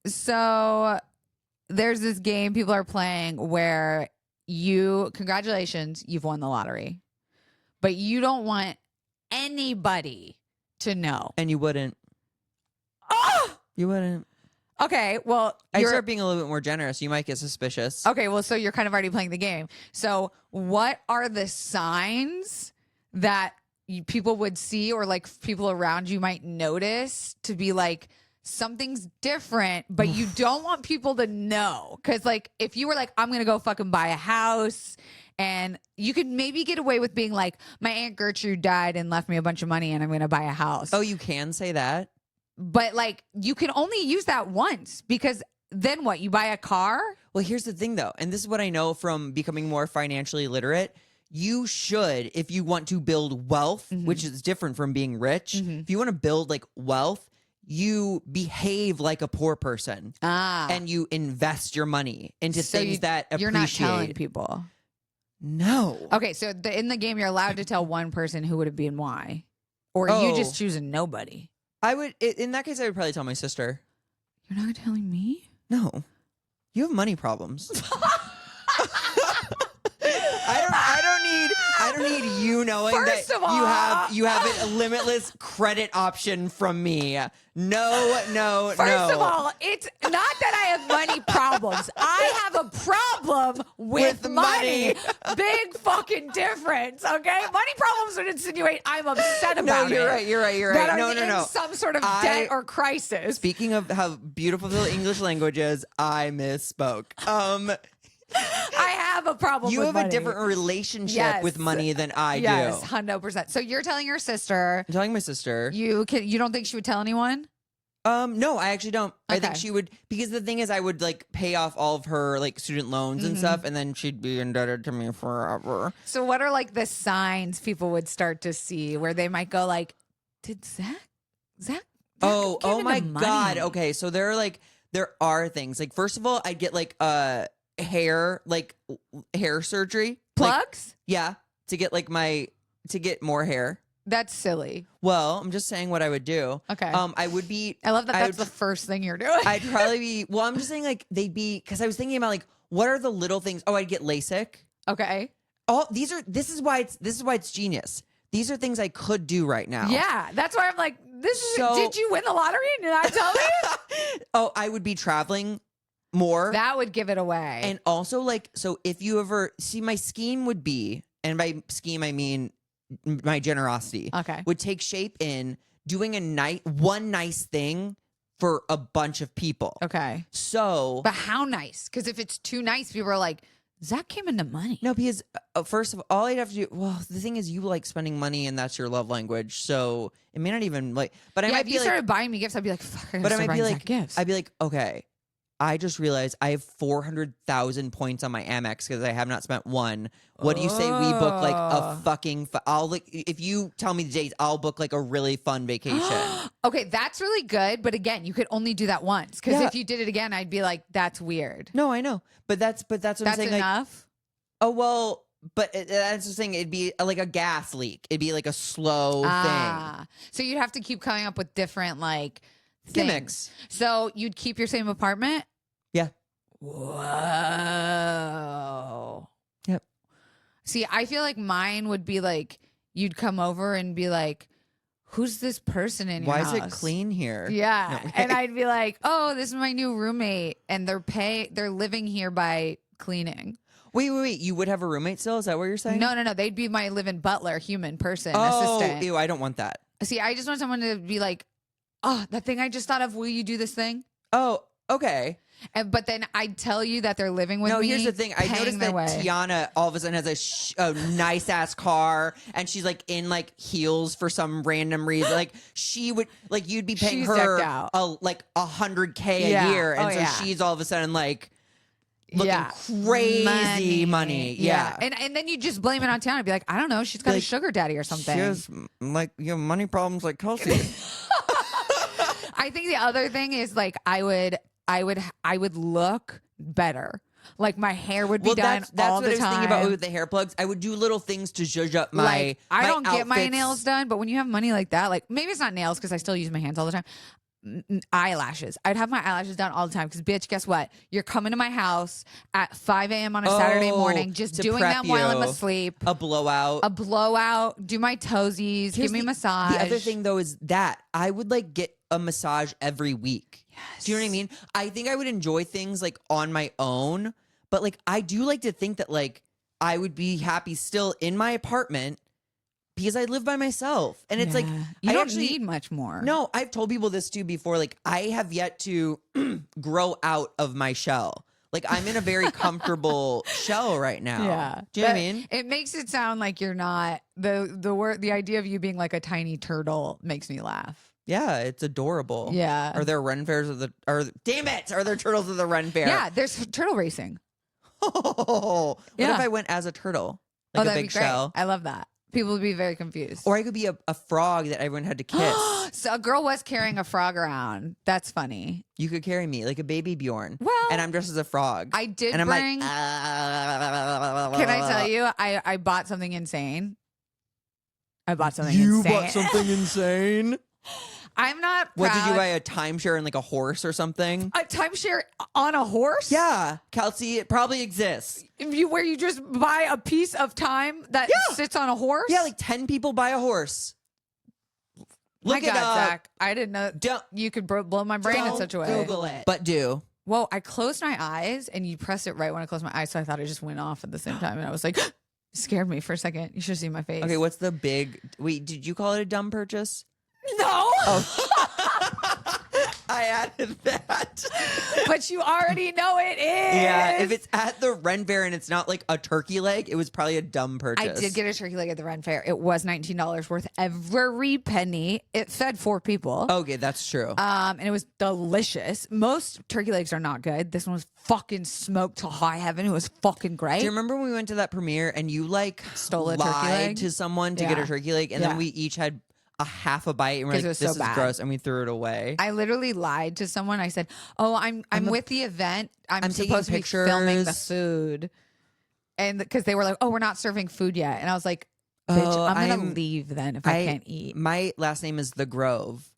[SPEAKER 1] So there's this game people are playing where congratulations, you've won the lottery, but you don't want anybody to know.
[SPEAKER 2] And you wouldn't.
[SPEAKER 1] Oh!
[SPEAKER 2] You wouldn't.
[SPEAKER 1] Okay. Well,
[SPEAKER 2] I start being a little bit more generous. You might get suspicious.
[SPEAKER 1] Okay. Well, so you're kind of already playing the game. So what are the signs that people would see or like people around you might notice to be like, something's different, but you don't want people to know? Because like if you were like, I'm gonna go fucking buy a house, and you could maybe get away with being like, my Aunt Gertrude died and left me a bunch of money and I'm gonna buy a house.
[SPEAKER 2] Oh, you can say that?
[SPEAKER 1] But like you can only use that once, because then what? You buy a car?
[SPEAKER 2] Well, here's the thing though, and this is what I know from becoming more financially literate. You should, if you want to build wealth, which is different from being rich, if you want to build like wealth, you behave like a poor person and you invest your money into things that appreciate.
[SPEAKER 1] You're not telling people.
[SPEAKER 2] No.
[SPEAKER 1] Okay, so in the game, you're allowed to tell one person who would it be and why, or you just choosing nobody.
[SPEAKER 2] I would, in that case, I would probably tell my sister.
[SPEAKER 1] You're not telling me?
[SPEAKER 2] No, you have money problems. I don't need you knowing
[SPEAKER 1] First
[SPEAKER 2] that
[SPEAKER 1] of all,
[SPEAKER 2] you have a limitless credit option from me. No.
[SPEAKER 1] First of all, it's not that I have money problems. I have a problem with money. Big fucking difference, okay? Money problems would insinuate I'm upset about it.
[SPEAKER 2] No, you're right.
[SPEAKER 1] That
[SPEAKER 2] No,
[SPEAKER 1] I'm in some sort of debt or crisis.
[SPEAKER 2] Speaking of how beautiful the English language is, I misspoke.
[SPEAKER 1] I have a problem
[SPEAKER 2] You
[SPEAKER 1] with
[SPEAKER 2] have
[SPEAKER 1] money.
[SPEAKER 2] a different relationship with money than I do.
[SPEAKER 1] Yes, 100%. So you're telling your sister.
[SPEAKER 2] I'm telling my sister.
[SPEAKER 1] You don't think she would tell anyone?
[SPEAKER 2] No, I actually don't.
[SPEAKER 1] Okay.
[SPEAKER 2] I think she would, because the thing is, I would like pay off all of her like student loans and stuff, and then she'd be indebted to me forever.
[SPEAKER 1] So what are like the signs people would start to see where they might go like, did Zach
[SPEAKER 2] Oh my
[SPEAKER 1] money?
[SPEAKER 2] God. Okay, so there are things like, first of all, I'd get like hair surgery.
[SPEAKER 1] Plugs?
[SPEAKER 2] Yeah, to get more hair.
[SPEAKER 1] That's silly.
[SPEAKER 2] Well, I'm just saying what I would do.
[SPEAKER 1] Okay.
[SPEAKER 2] I would be.
[SPEAKER 1] I love that that's the first thing you're doing.
[SPEAKER 2] I'd probably be. Well, I'm just saying like they'd be, because I was thinking about like what are the little things. Oh, I'd get LASIK.
[SPEAKER 1] Okay.
[SPEAKER 2] This is why it's genius. These are things I could do right now.
[SPEAKER 1] Yeah, that's why I'm like, did you win the lottery? Did I tell you?
[SPEAKER 2] Oh, I would be traveling more.
[SPEAKER 1] That would give it away.
[SPEAKER 2] And also like, so if you ever see, my scheme would be, and by scheme I mean my generosity.
[SPEAKER 1] Okay.
[SPEAKER 2] Would take shape in doing one nice thing for a bunch of people.
[SPEAKER 1] Okay.
[SPEAKER 2] So,
[SPEAKER 1] but how nice? Because if it's too nice, people are like, Zach came into money.
[SPEAKER 2] No, because first of all I'd have to do, well, the thing is you like spending money and that's your love language. So it may not even like, but I might
[SPEAKER 1] if
[SPEAKER 2] be
[SPEAKER 1] you
[SPEAKER 2] like,
[SPEAKER 1] started buying me gifts, I'd be like, fuck,
[SPEAKER 2] but I might be like,
[SPEAKER 1] gifts.
[SPEAKER 2] I'd be like, okay, I just realized I have 400,000 points on my Amex because I have not spent one. What do you say we book like a fucking? I'll like if you tell me the dates, I'll book like a really fun vacation.
[SPEAKER 1] Okay, that's really good. But again, you could only do that once because
[SPEAKER 2] Yeah.
[SPEAKER 1] if you did it again, I'd be like, that's weird.
[SPEAKER 2] No, I know, but that's what I'm
[SPEAKER 1] That's
[SPEAKER 2] saying.
[SPEAKER 1] enough.
[SPEAKER 2] Like, oh well, but that's the thing. It'd be like a gas leak. It'd be like a slow thing.
[SPEAKER 1] So you'd have to keep coming up with different like
[SPEAKER 2] Gimmicks.
[SPEAKER 1] things. So you'd keep your same apartment.
[SPEAKER 2] Yeah.
[SPEAKER 1] Whoa.
[SPEAKER 2] Yep.
[SPEAKER 1] See, I feel like mine would be like you'd come over and be like, "Who's this person in your house?
[SPEAKER 2] Why is it clean here?"
[SPEAKER 1] Yeah,
[SPEAKER 2] No.
[SPEAKER 1] and I'd be like, "Oh, this is my new roommate, and they're living here by cleaning."
[SPEAKER 2] Wait. You would have a roommate still? Is that what you're saying?
[SPEAKER 1] No. They'd be my live-in butler, human person,
[SPEAKER 2] Oh,
[SPEAKER 1] assistant.
[SPEAKER 2] ew, I don't want that.
[SPEAKER 1] See, I just want someone to be like, "Oh, that thing I just thought of. Will you do this thing?"
[SPEAKER 2] Oh, okay.
[SPEAKER 1] But then I'd tell you that they're living with me.
[SPEAKER 2] No, here's the thing. I noticed that Tiana all of a sudden has a nice ass car, and she's like in like heels for some random reason. Like she would like you'd be paying
[SPEAKER 1] She's
[SPEAKER 2] her
[SPEAKER 1] decked out.
[SPEAKER 2] like $100K a
[SPEAKER 1] Yeah.
[SPEAKER 2] year, and
[SPEAKER 1] Oh,
[SPEAKER 2] so
[SPEAKER 1] yeah.
[SPEAKER 2] she's all of a sudden like looking crazy money. Yeah.
[SPEAKER 1] And then you just blame it on Tiana. Be like, I don't know, she's got a
[SPEAKER 2] Like,
[SPEAKER 1] sugar daddy or something.
[SPEAKER 2] She has like money problems like Kelsey.
[SPEAKER 1] I think the other thing is like I would look better. Like my hair would be done
[SPEAKER 2] that's
[SPEAKER 1] all
[SPEAKER 2] what
[SPEAKER 1] the
[SPEAKER 2] I was
[SPEAKER 1] time.
[SPEAKER 2] thinking about with the hair plugs. I would do little things to zhuzh up my.
[SPEAKER 1] Like, I don't get my
[SPEAKER 2] outfits.
[SPEAKER 1] nails done, but when you have money like that, like maybe it's not nails because I still use my hands all the time. Eyelashes. I'd have my eyelashes done all the time because, bitch, guess what? You're coming to my house at 5 a.m. on a Saturday morning, just
[SPEAKER 2] to
[SPEAKER 1] doing
[SPEAKER 2] prep
[SPEAKER 1] them while I'm
[SPEAKER 2] you.
[SPEAKER 1] asleep.
[SPEAKER 2] A blowout.
[SPEAKER 1] Do my toesies, give me a
[SPEAKER 2] the-
[SPEAKER 1] massage.
[SPEAKER 2] The other thing though is that I would like get a massage every week.
[SPEAKER 1] Yes.
[SPEAKER 2] Do you know what I mean? I think I would enjoy things like on my own, but like I do like to think that like I would be happy still in my apartment because I live by myself. And it's like
[SPEAKER 1] you
[SPEAKER 2] I
[SPEAKER 1] don't
[SPEAKER 2] actually
[SPEAKER 1] need much more.
[SPEAKER 2] No, I've told people this too before. Like I have yet to grow out of my shell. Like I'm in a very comfortable shell right now.
[SPEAKER 1] Yeah.
[SPEAKER 2] Do you know what I mean?
[SPEAKER 1] It makes it sound like you're not the idea of you being like a tiny turtle makes me laugh.
[SPEAKER 2] Yeah, it's adorable.
[SPEAKER 1] Yeah.
[SPEAKER 2] Are there Ren fairs damn it, are there turtles at the Ren fair?
[SPEAKER 1] Yeah, there's turtle racing.
[SPEAKER 2] What
[SPEAKER 1] Yeah.
[SPEAKER 2] if I went as a turtle? Like a
[SPEAKER 1] that'd
[SPEAKER 2] big
[SPEAKER 1] be great.
[SPEAKER 2] shell?
[SPEAKER 1] I love that. People would be very confused.
[SPEAKER 2] Or I could be a frog that everyone had to kiss.
[SPEAKER 1] So a girl was carrying a frog around. That's funny.
[SPEAKER 2] You could carry me like a baby Bjorn.
[SPEAKER 1] Well,
[SPEAKER 2] and I'm dressed as a frog.
[SPEAKER 1] I did
[SPEAKER 2] and I'm
[SPEAKER 1] bring.
[SPEAKER 2] like,
[SPEAKER 1] Can I tell you? I bought something insane. I bought something
[SPEAKER 2] You
[SPEAKER 1] insane.
[SPEAKER 2] bought something insane?
[SPEAKER 1] I'm not proud.
[SPEAKER 2] What did you buy? A timeshare and like a horse or something?
[SPEAKER 1] A timeshare on a horse?
[SPEAKER 2] Yeah, Kelsey, it probably exists.
[SPEAKER 1] Where you just buy a piece of time that sits on a horse?
[SPEAKER 2] Yeah, like 10 people buy a horse. Look
[SPEAKER 1] my
[SPEAKER 2] it
[SPEAKER 1] God,
[SPEAKER 2] up.
[SPEAKER 1] Zach, I didn't know
[SPEAKER 2] Don't
[SPEAKER 1] you could blow my brain in
[SPEAKER 2] don't
[SPEAKER 1] such a way.
[SPEAKER 2] Google it. But do.
[SPEAKER 1] Whoa, I closed my eyes and you pressed it right when I closed my eyes, so I thought it just went off at the same time. And I was like, scared me for a second. You should have seen my face.
[SPEAKER 2] Okay, what's the big wait, did you call it a dumb purchase?
[SPEAKER 1] No.
[SPEAKER 2] Oh. I added that.
[SPEAKER 1] But you already know it is.
[SPEAKER 2] Yeah, if it's at the Ren Fair and it's not like a turkey leg, it was probably a dumb purchase.
[SPEAKER 1] I did get a turkey leg at the Ren Fair. It was $19 worth every penny. It fed 4 people.
[SPEAKER 2] Okay, that's true.
[SPEAKER 1] And it was delicious. Most turkey legs are not good. This one was fucking smoked to high heaven. It was fucking great.
[SPEAKER 2] Do you remember when we went to that premiere and you like
[SPEAKER 1] Stole a turkey
[SPEAKER 2] lied
[SPEAKER 1] leg?
[SPEAKER 2] to someone to get a
[SPEAKER 1] Yeah.
[SPEAKER 2] turkey leg and
[SPEAKER 1] Yeah.
[SPEAKER 2] then we each had a half a bite and we're
[SPEAKER 1] 'Cause
[SPEAKER 2] like,
[SPEAKER 1] it was
[SPEAKER 2] this
[SPEAKER 1] so
[SPEAKER 2] is
[SPEAKER 1] bad.
[SPEAKER 2] gross, and we threw it away.
[SPEAKER 1] I literally lied to someone. I said, "Oh, I'm with the event. I'm
[SPEAKER 2] taking
[SPEAKER 1] supposed to be filming the
[SPEAKER 2] pictures."
[SPEAKER 1] food," and because they were like, "Oh, we're not serving food yet," and I was like, "Bitch,
[SPEAKER 2] Oh,
[SPEAKER 1] I'm gonna
[SPEAKER 2] I'm-
[SPEAKER 1] leave then if I can't eat."
[SPEAKER 2] My last name is The Grove,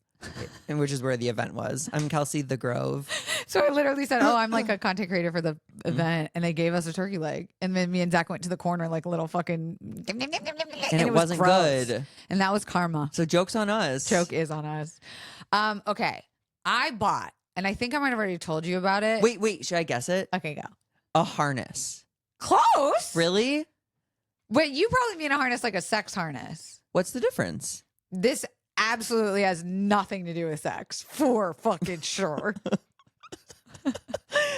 [SPEAKER 2] and which is where the event was. I'm Kelsey The Grove.
[SPEAKER 1] So I literally said, "Oh, I'm like a content creator for the event," and they gave us a turkey leg, and then me and Zach went to the corner like a little fucking,
[SPEAKER 2] And it
[SPEAKER 1] was
[SPEAKER 2] wasn't
[SPEAKER 1] gross.
[SPEAKER 2] good.
[SPEAKER 1] and that was karma.
[SPEAKER 2] So joke's on us.
[SPEAKER 1] Joke is on us. Okay, I bought, and I think I might have already told you about it.
[SPEAKER 2] Wait, should I guess it?
[SPEAKER 1] Okay, go.
[SPEAKER 2] A harness.
[SPEAKER 1] Close.
[SPEAKER 2] Really?
[SPEAKER 1] Wait, you probably mean a harness like a sex harness.
[SPEAKER 2] What's the difference?
[SPEAKER 1] This absolutely has nothing to do with sex, for fucking sure.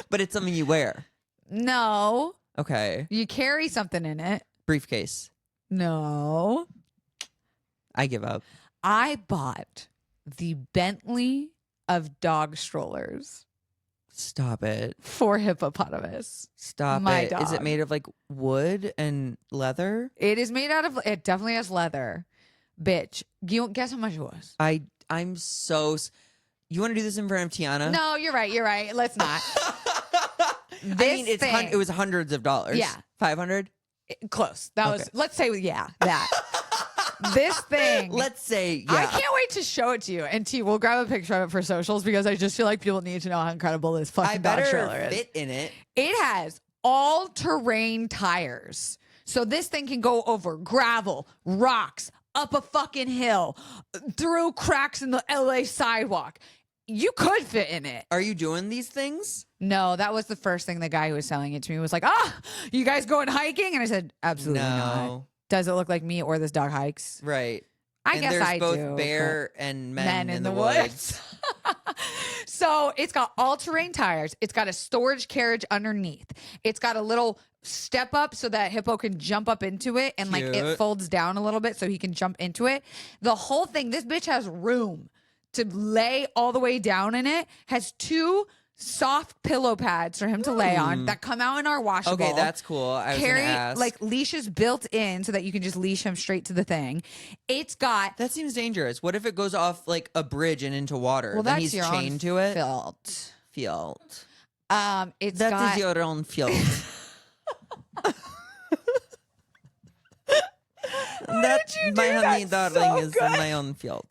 [SPEAKER 2] But it's something you wear.
[SPEAKER 1] No,
[SPEAKER 2] Okay.
[SPEAKER 1] you carry something in it.
[SPEAKER 2] Briefcase.
[SPEAKER 1] No,
[SPEAKER 2] I give up.
[SPEAKER 1] I bought the Bentley of dog strollers.
[SPEAKER 2] Stop it.
[SPEAKER 1] For hippopotamus.
[SPEAKER 2] Stop
[SPEAKER 1] My
[SPEAKER 2] it. Is it
[SPEAKER 1] dog.
[SPEAKER 2] made of like wood and leather?
[SPEAKER 1] It is made out of, it definitely has leather. Bitch. Guess how much it was?
[SPEAKER 2] I'm so. You want to do this in front of Tiana?
[SPEAKER 1] No, you're right. You're right. Let's not.
[SPEAKER 2] It was hundreds of dollars.
[SPEAKER 1] Yeah.
[SPEAKER 2] 500?
[SPEAKER 1] Close. That
[SPEAKER 2] Okay.
[SPEAKER 1] was, let's say, yeah, that. This thing.
[SPEAKER 2] Let's say, yeah.
[SPEAKER 1] I can't wait to show it to you. And T, we'll grab a picture of it for socials because I just feel like people need to know how incredible this fucking
[SPEAKER 2] I
[SPEAKER 1] dog
[SPEAKER 2] better
[SPEAKER 1] trailer is.
[SPEAKER 2] fit in it.
[SPEAKER 1] It has all-terrain tires. So this thing can go over gravel, rocks, up a fucking hill, through cracks in the LA sidewalk. You could fit in it.
[SPEAKER 2] Are you doing these things?
[SPEAKER 1] No, that was the first thing the guy who was selling it to me was like, you guys going hiking? And I said, absolutely not.
[SPEAKER 2] No.
[SPEAKER 1] Does it look like me or this dog hikes?
[SPEAKER 2] Right.
[SPEAKER 1] I guess
[SPEAKER 2] there's
[SPEAKER 1] I
[SPEAKER 2] both
[SPEAKER 1] do.
[SPEAKER 2] bear
[SPEAKER 1] but
[SPEAKER 2] and men in the woods.
[SPEAKER 1] So it's got all-terrain tires. It's got a storage carriage underneath. It's got a little step up so that Hippo can jump up into it and like it
[SPEAKER 2] Cute.
[SPEAKER 1] folds down a little bit so he can jump into it. The whole thing, this bitch has room to lay all the way down in it. Has 2 soft pillow pads for him to lay on that come out in our washable.
[SPEAKER 2] Okay, that's cool. I was
[SPEAKER 1] Carry
[SPEAKER 2] gonna ask.
[SPEAKER 1] like leashes built in so that you can just leash him straight to the thing. It's got
[SPEAKER 2] That seems dangerous. What if it goes off like a bridge and into water?
[SPEAKER 1] well,
[SPEAKER 2] then
[SPEAKER 1] that's
[SPEAKER 2] he's
[SPEAKER 1] your
[SPEAKER 2] chained
[SPEAKER 1] own
[SPEAKER 2] to it.
[SPEAKER 1] Field.
[SPEAKER 2] Field.
[SPEAKER 1] It's
[SPEAKER 2] That
[SPEAKER 1] got
[SPEAKER 2] is your own field. That
[SPEAKER 1] you
[SPEAKER 2] my
[SPEAKER 1] do
[SPEAKER 2] honey
[SPEAKER 1] that
[SPEAKER 2] darling
[SPEAKER 1] so
[SPEAKER 2] is
[SPEAKER 1] good?
[SPEAKER 2] my own field.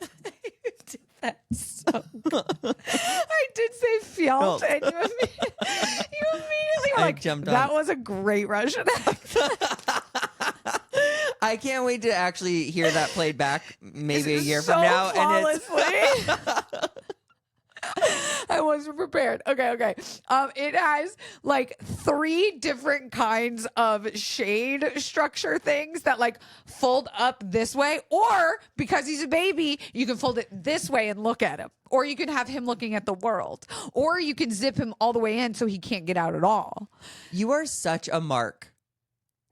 [SPEAKER 1] That's so good. I did say field, and you immediately were
[SPEAKER 2] I
[SPEAKER 1] like,
[SPEAKER 2] jumped
[SPEAKER 1] that
[SPEAKER 2] on.
[SPEAKER 1] was a great Russian accent.
[SPEAKER 2] I can't wait to actually hear that played back maybe a year
[SPEAKER 1] so
[SPEAKER 2] from now.
[SPEAKER 1] flawlessly. I wasn't prepared. Okay. It has like 3 different kinds of shade structure things that like fold up this way, or because he's a baby, you can fold it this way and look at him, or you can have him looking at the world, or you can zip him all the way in so he can't get out at all.
[SPEAKER 2] You are such a mark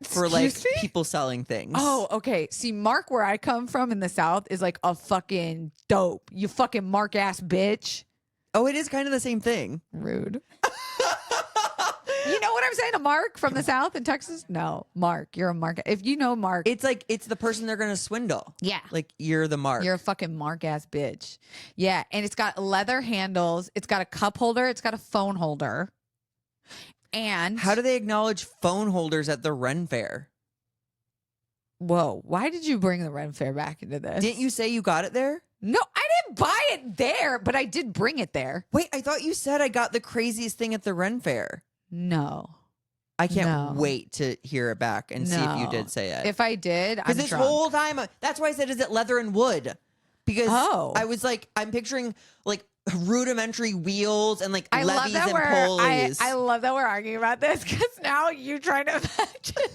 [SPEAKER 2] for like
[SPEAKER 1] Excuse me?
[SPEAKER 2] people selling things.
[SPEAKER 1] Oh, okay. See, Mark, where I come from in the South, is like a fucking dope. You fucking Mark ass bitch.
[SPEAKER 2] Oh, it is kind of the same thing.
[SPEAKER 1] Rude. You know what I'm saying? A Mark from the South in Texas? No, Mark. You're a Mark. If you know Mark,
[SPEAKER 2] It's like it's the person they're gonna swindle.
[SPEAKER 1] yeah.
[SPEAKER 2] Like you're the mark.
[SPEAKER 1] You're a fucking Mark ass bitch. Yeah. And it's got leather handles. It's got a cup holder. It's got a phone holder. And
[SPEAKER 2] How do they acknowledge phone holders at the Ren Fair?
[SPEAKER 1] whoa, why did you bring the Ren Fair back into this?
[SPEAKER 2] Didn't you say you got it there?
[SPEAKER 1] No, I didn't buy it there, but I did bring it there.
[SPEAKER 2] Wait, I thought you said I got the craziest thing at the Ren Fair.
[SPEAKER 1] No.
[SPEAKER 2] I can't
[SPEAKER 1] No.
[SPEAKER 2] wait to hear it back and see if you
[SPEAKER 1] No.
[SPEAKER 2] did say it.
[SPEAKER 1] If I did, I'm
[SPEAKER 2] Because this
[SPEAKER 1] drunk.
[SPEAKER 2] whole time, that's why I said, is it leather and wood? Because
[SPEAKER 1] Oh.
[SPEAKER 2] I was like, I'm picturing like rudimentary wheels and like
[SPEAKER 1] I love
[SPEAKER 2] levies
[SPEAKER 1] that
[SPEAKER 2] and
[SPEAKER 1] we're
[SPEAKER 2] pulleys.
[SPEAKER 1] I love that we're arguing about this because now you trying to imagine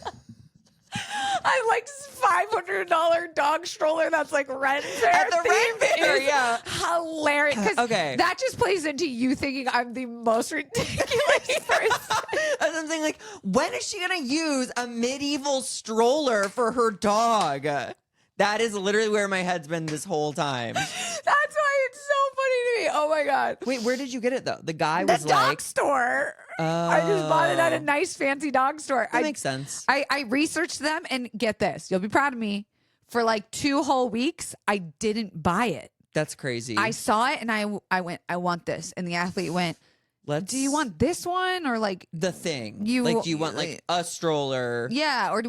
[SPEAKER 1] I like $500 dog stroller that's like Ren Fair
[SPEAKER 2] At the Ren
[SPEAKER 1] themed
[SPEAKER 2] Fair,
[SPEAKER 1] is
[SPEAKER 2] yeah.
[SPEAKER 1] hilarious. 'Cause
[SPEAKER 2] Okay.
[SPEAKER 1] that just plays into you thinking I'm the most ridiculous person.
[SPEAKER 2] And I'm thinking, like, when is she gonna use a medieval stroller for her dog? That is literally where my head's been this whole time.
[SPEAKER 1] That's why it's so funny to me. Oh my god.
[SPEAKER 2] Wait, where did you get it though? The guy
[SPEAKER 1] The
[SPEAKER 2] was
[SPEAKER 1] dog
[SPEAKER 2] like,
[SPEAKER 1] store. I just bought it at a nice fancy dog store.
[SPEAKER 2] that makes sense.
[SPEAKER 1] I researched them and get this. You'll be proud of me. For like 2 whole weeks, I didn't buy it.
[SPEAKER 2] That's crazy.
[SPEAKER 1] I saw it and I went, I want this. And the athlete went,
[SPEAKER 2] Let's
[SPEAKER 1] do you want this one or like,
[SPEAKER 2] the thing?
[SPEAKER 1] You-
[SPEAKER 2] like, do you want like a stroller?
[SPEAKER 1] yeah, or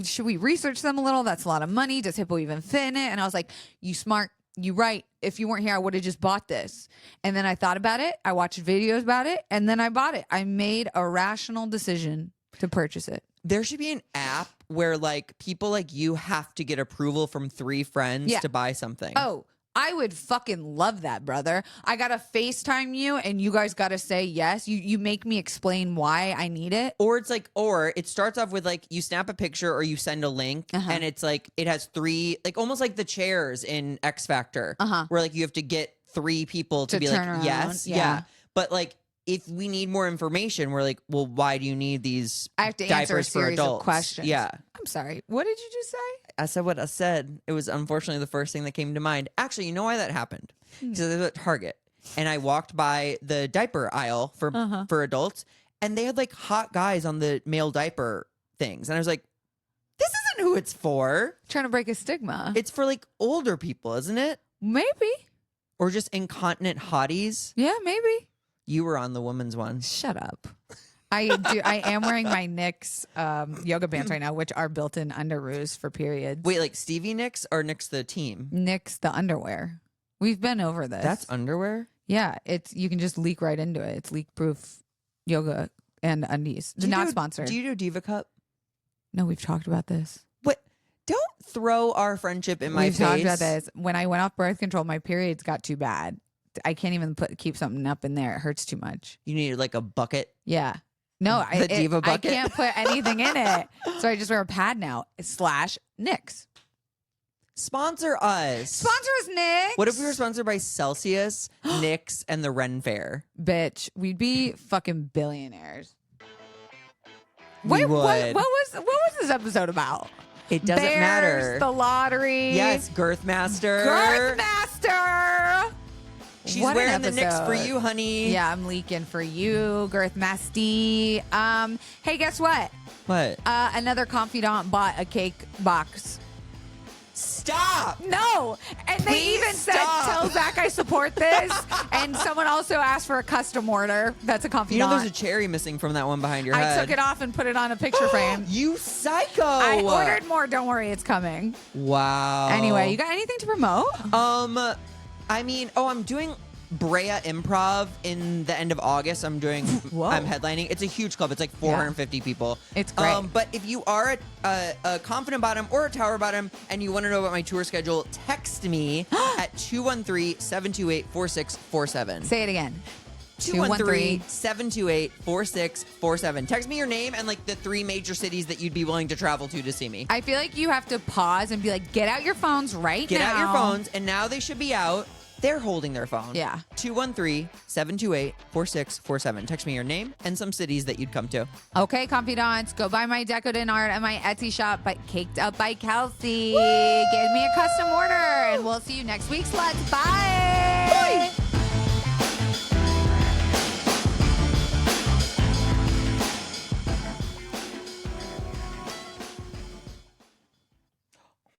[SPEAKER 1] should we research them a little? That's a lot of money. Does Hippo even fit in it? And I was like, you smart, you right. If you weren't here, I would have just bought this. And then I thought about it. I watched videos about it and then I bought it. I made a rational decision to purchase it.
[SPEAKER 2] There should be an app where like people like you have to get approval from 3 friends
[SPEAKER 1] Yeah.
[SPEAKER 2] to buy something.
[SPEAKER 1] Oh, I would fucking love that, brother. I gotta FaceTime you and you guys gotta say yes. You make me explain why I need it.
[SPEAKER 2] Or it's like, or it starts off with like you snap a picture or you send a link and it's like it has 3, like almost like the chairs in X Factor, where like you have to get 3 people to be
[SPEAKER 1] turn
[SPEAKER 2] like,
[SPEAKER 1] around,
[SPEAKER 2] yes,
[SPEAKER 1] yeah.
[SPEAKER 2] But like if we need more information, we're like, well, why do you need these
[SPEAKER 1] I have to answer a
[SPEAKER 2] diapers for
[SPEAKER 1] series of
[SPEAKER 2] adults?
[SPEAKER 1] questions.
[SPEAKER 2] Yeah.
[SPEAKER 1] I'm sorry. What did you just say?
[SPEAKER 2] I said what I said. It was unfortunately the first thing that came to mind. Actually, you know why that happened? Because I was at Target and I walked by the diaper aisle for adults, and they had like hot guys on the male diaper things, and I was like, this isn't who it's for.
[SPEAKER 1] Trying to break a stigma.
[SPEAKER 2] It's for like older people, isn't it?
[SPEAKER 1] Maybe.
[SPEAKER 2] Or just incontinent hotties.
[SPEAKER 1] Yeah, maybe.
[SPEAKER 2] You were on the women's one.
[SPEAKER 1] Shut up. I am wearing my Nicks yoga pants right now, which are built-in underoos for periods.
[SPEAKER 2] Wait, like Stevie Nicks or Nicks the team?
[SPEAKER 1] Nicks the underwear. We've been over this.
[SPEAKER 2] That's underwear?
[SPEAKER 1] Yeah, you can just leak right into it. It's leak-proof yoga and undies. Not sponsored.
[SPEAKER 2] Do you do Diva Cup?
[SPEAKER 1] No, we've talked about this.
[SPEAKER 2] What? Don't throw our friendship in my face.
[SPEAKER 1] We've talked about this. When I went off birth control, my periods got too bad. I can't even keep something up in there. It hurts too much.
[SPEAKER 2] You need like a bucket?
[SPEAKER 1] Yeah. No,
[SPEAKER 2] the Diva bucket?
[SPEAKER 1] I can't put anything in it. So I just wear a pad now. /Nicks.
[SPEAKER 2] Sponsor us.
[SPEAKER 1] Sponsor us, Nicks.
[SPEAKER 2] What if we were sponsored by Celsius, Nicks, and the Ren Fair?
[SPEAKER 1] Bitch, we'd be fucking billionaires.
[SPEAKER 2] We would.
[SPEAKER 1] What was this episode about?
[SPEAKER 2] It doesn't
[SPEAKER 1] Bears,
[SPEAKER 2] matter.
[SPEAKER 1] The lottery.
[SPEAKER 2] Yes, Girth Master.
[SPEAKER 1] Girth Master.
[SPEAKER 2] She's
[SPEAKER 1] What an
[SPEAKER 2] wearing the Nicks for
[SPEAKER 1] episode.
[SPEAKER 2] you, honey.
[SPEAKER 1] Yeah, I'm leaking for you, Girth Masty. Hey, guess what?
[SPEAKER 2] What?
[SPEAKER 1] Another confidant bought a cake box.
[SPEAKER 2] Stop!
[SPEAKER 1] No, and they
[SPEAKER 2] Please
[SPEAKER 1] even
[SPEAKER 2] stop.
[SPEAKER 1] said, "Tell Zach I support this." And someone also asked for a custom order. That's a confidant.
[SPEAKER 2] You know there's a cherry missing from that one behind your head.
[SPEAKER 1] I took it off and put it on a picture frame.
[SPEAKER 2] You psycho!
[SPEAKER 1] I ordered more. Don't worry, it's coming.
[SPEAKER 2] Wow.
[SPEAKER 1] Anyway, you got anything to promote?
[SPEAKER 2] I'm doing Brea Improv in the end of August. I'm headlining. It's a huge club. It's like 450 people.
[SPEAKER 1] It's great.
[SPEAKER 2] But if you are a confident bottom or a tower bottom and you want to know about my tour schedule, text me at 213-728-4647.
[SPEAKER 1] Say it again.
[SPEAKER 2] 213-728-4647. Text me your name and like the 3 major cities that you'd be willing to travel to see me.
[SPEAKER 1] I feel like you have to pause and be like, get out your phones right now.
[SPEAKER 2] Get out your phones, and now they should be out. They're holding their phone.
[SPEAKER 1] Yeah.
[SPEAKER 2] 213-728-4647. Text me your name and some cities that you'd come to.
[SPEAKER 1] Okay, confidants, go buy my decadent art at my Etsy shop, but Caked Up by Kelsey.
[SPEAKER 2] Woo!
[SPEAKER 1] Give me a custom order, and we'll see you next week, sluts. Bye.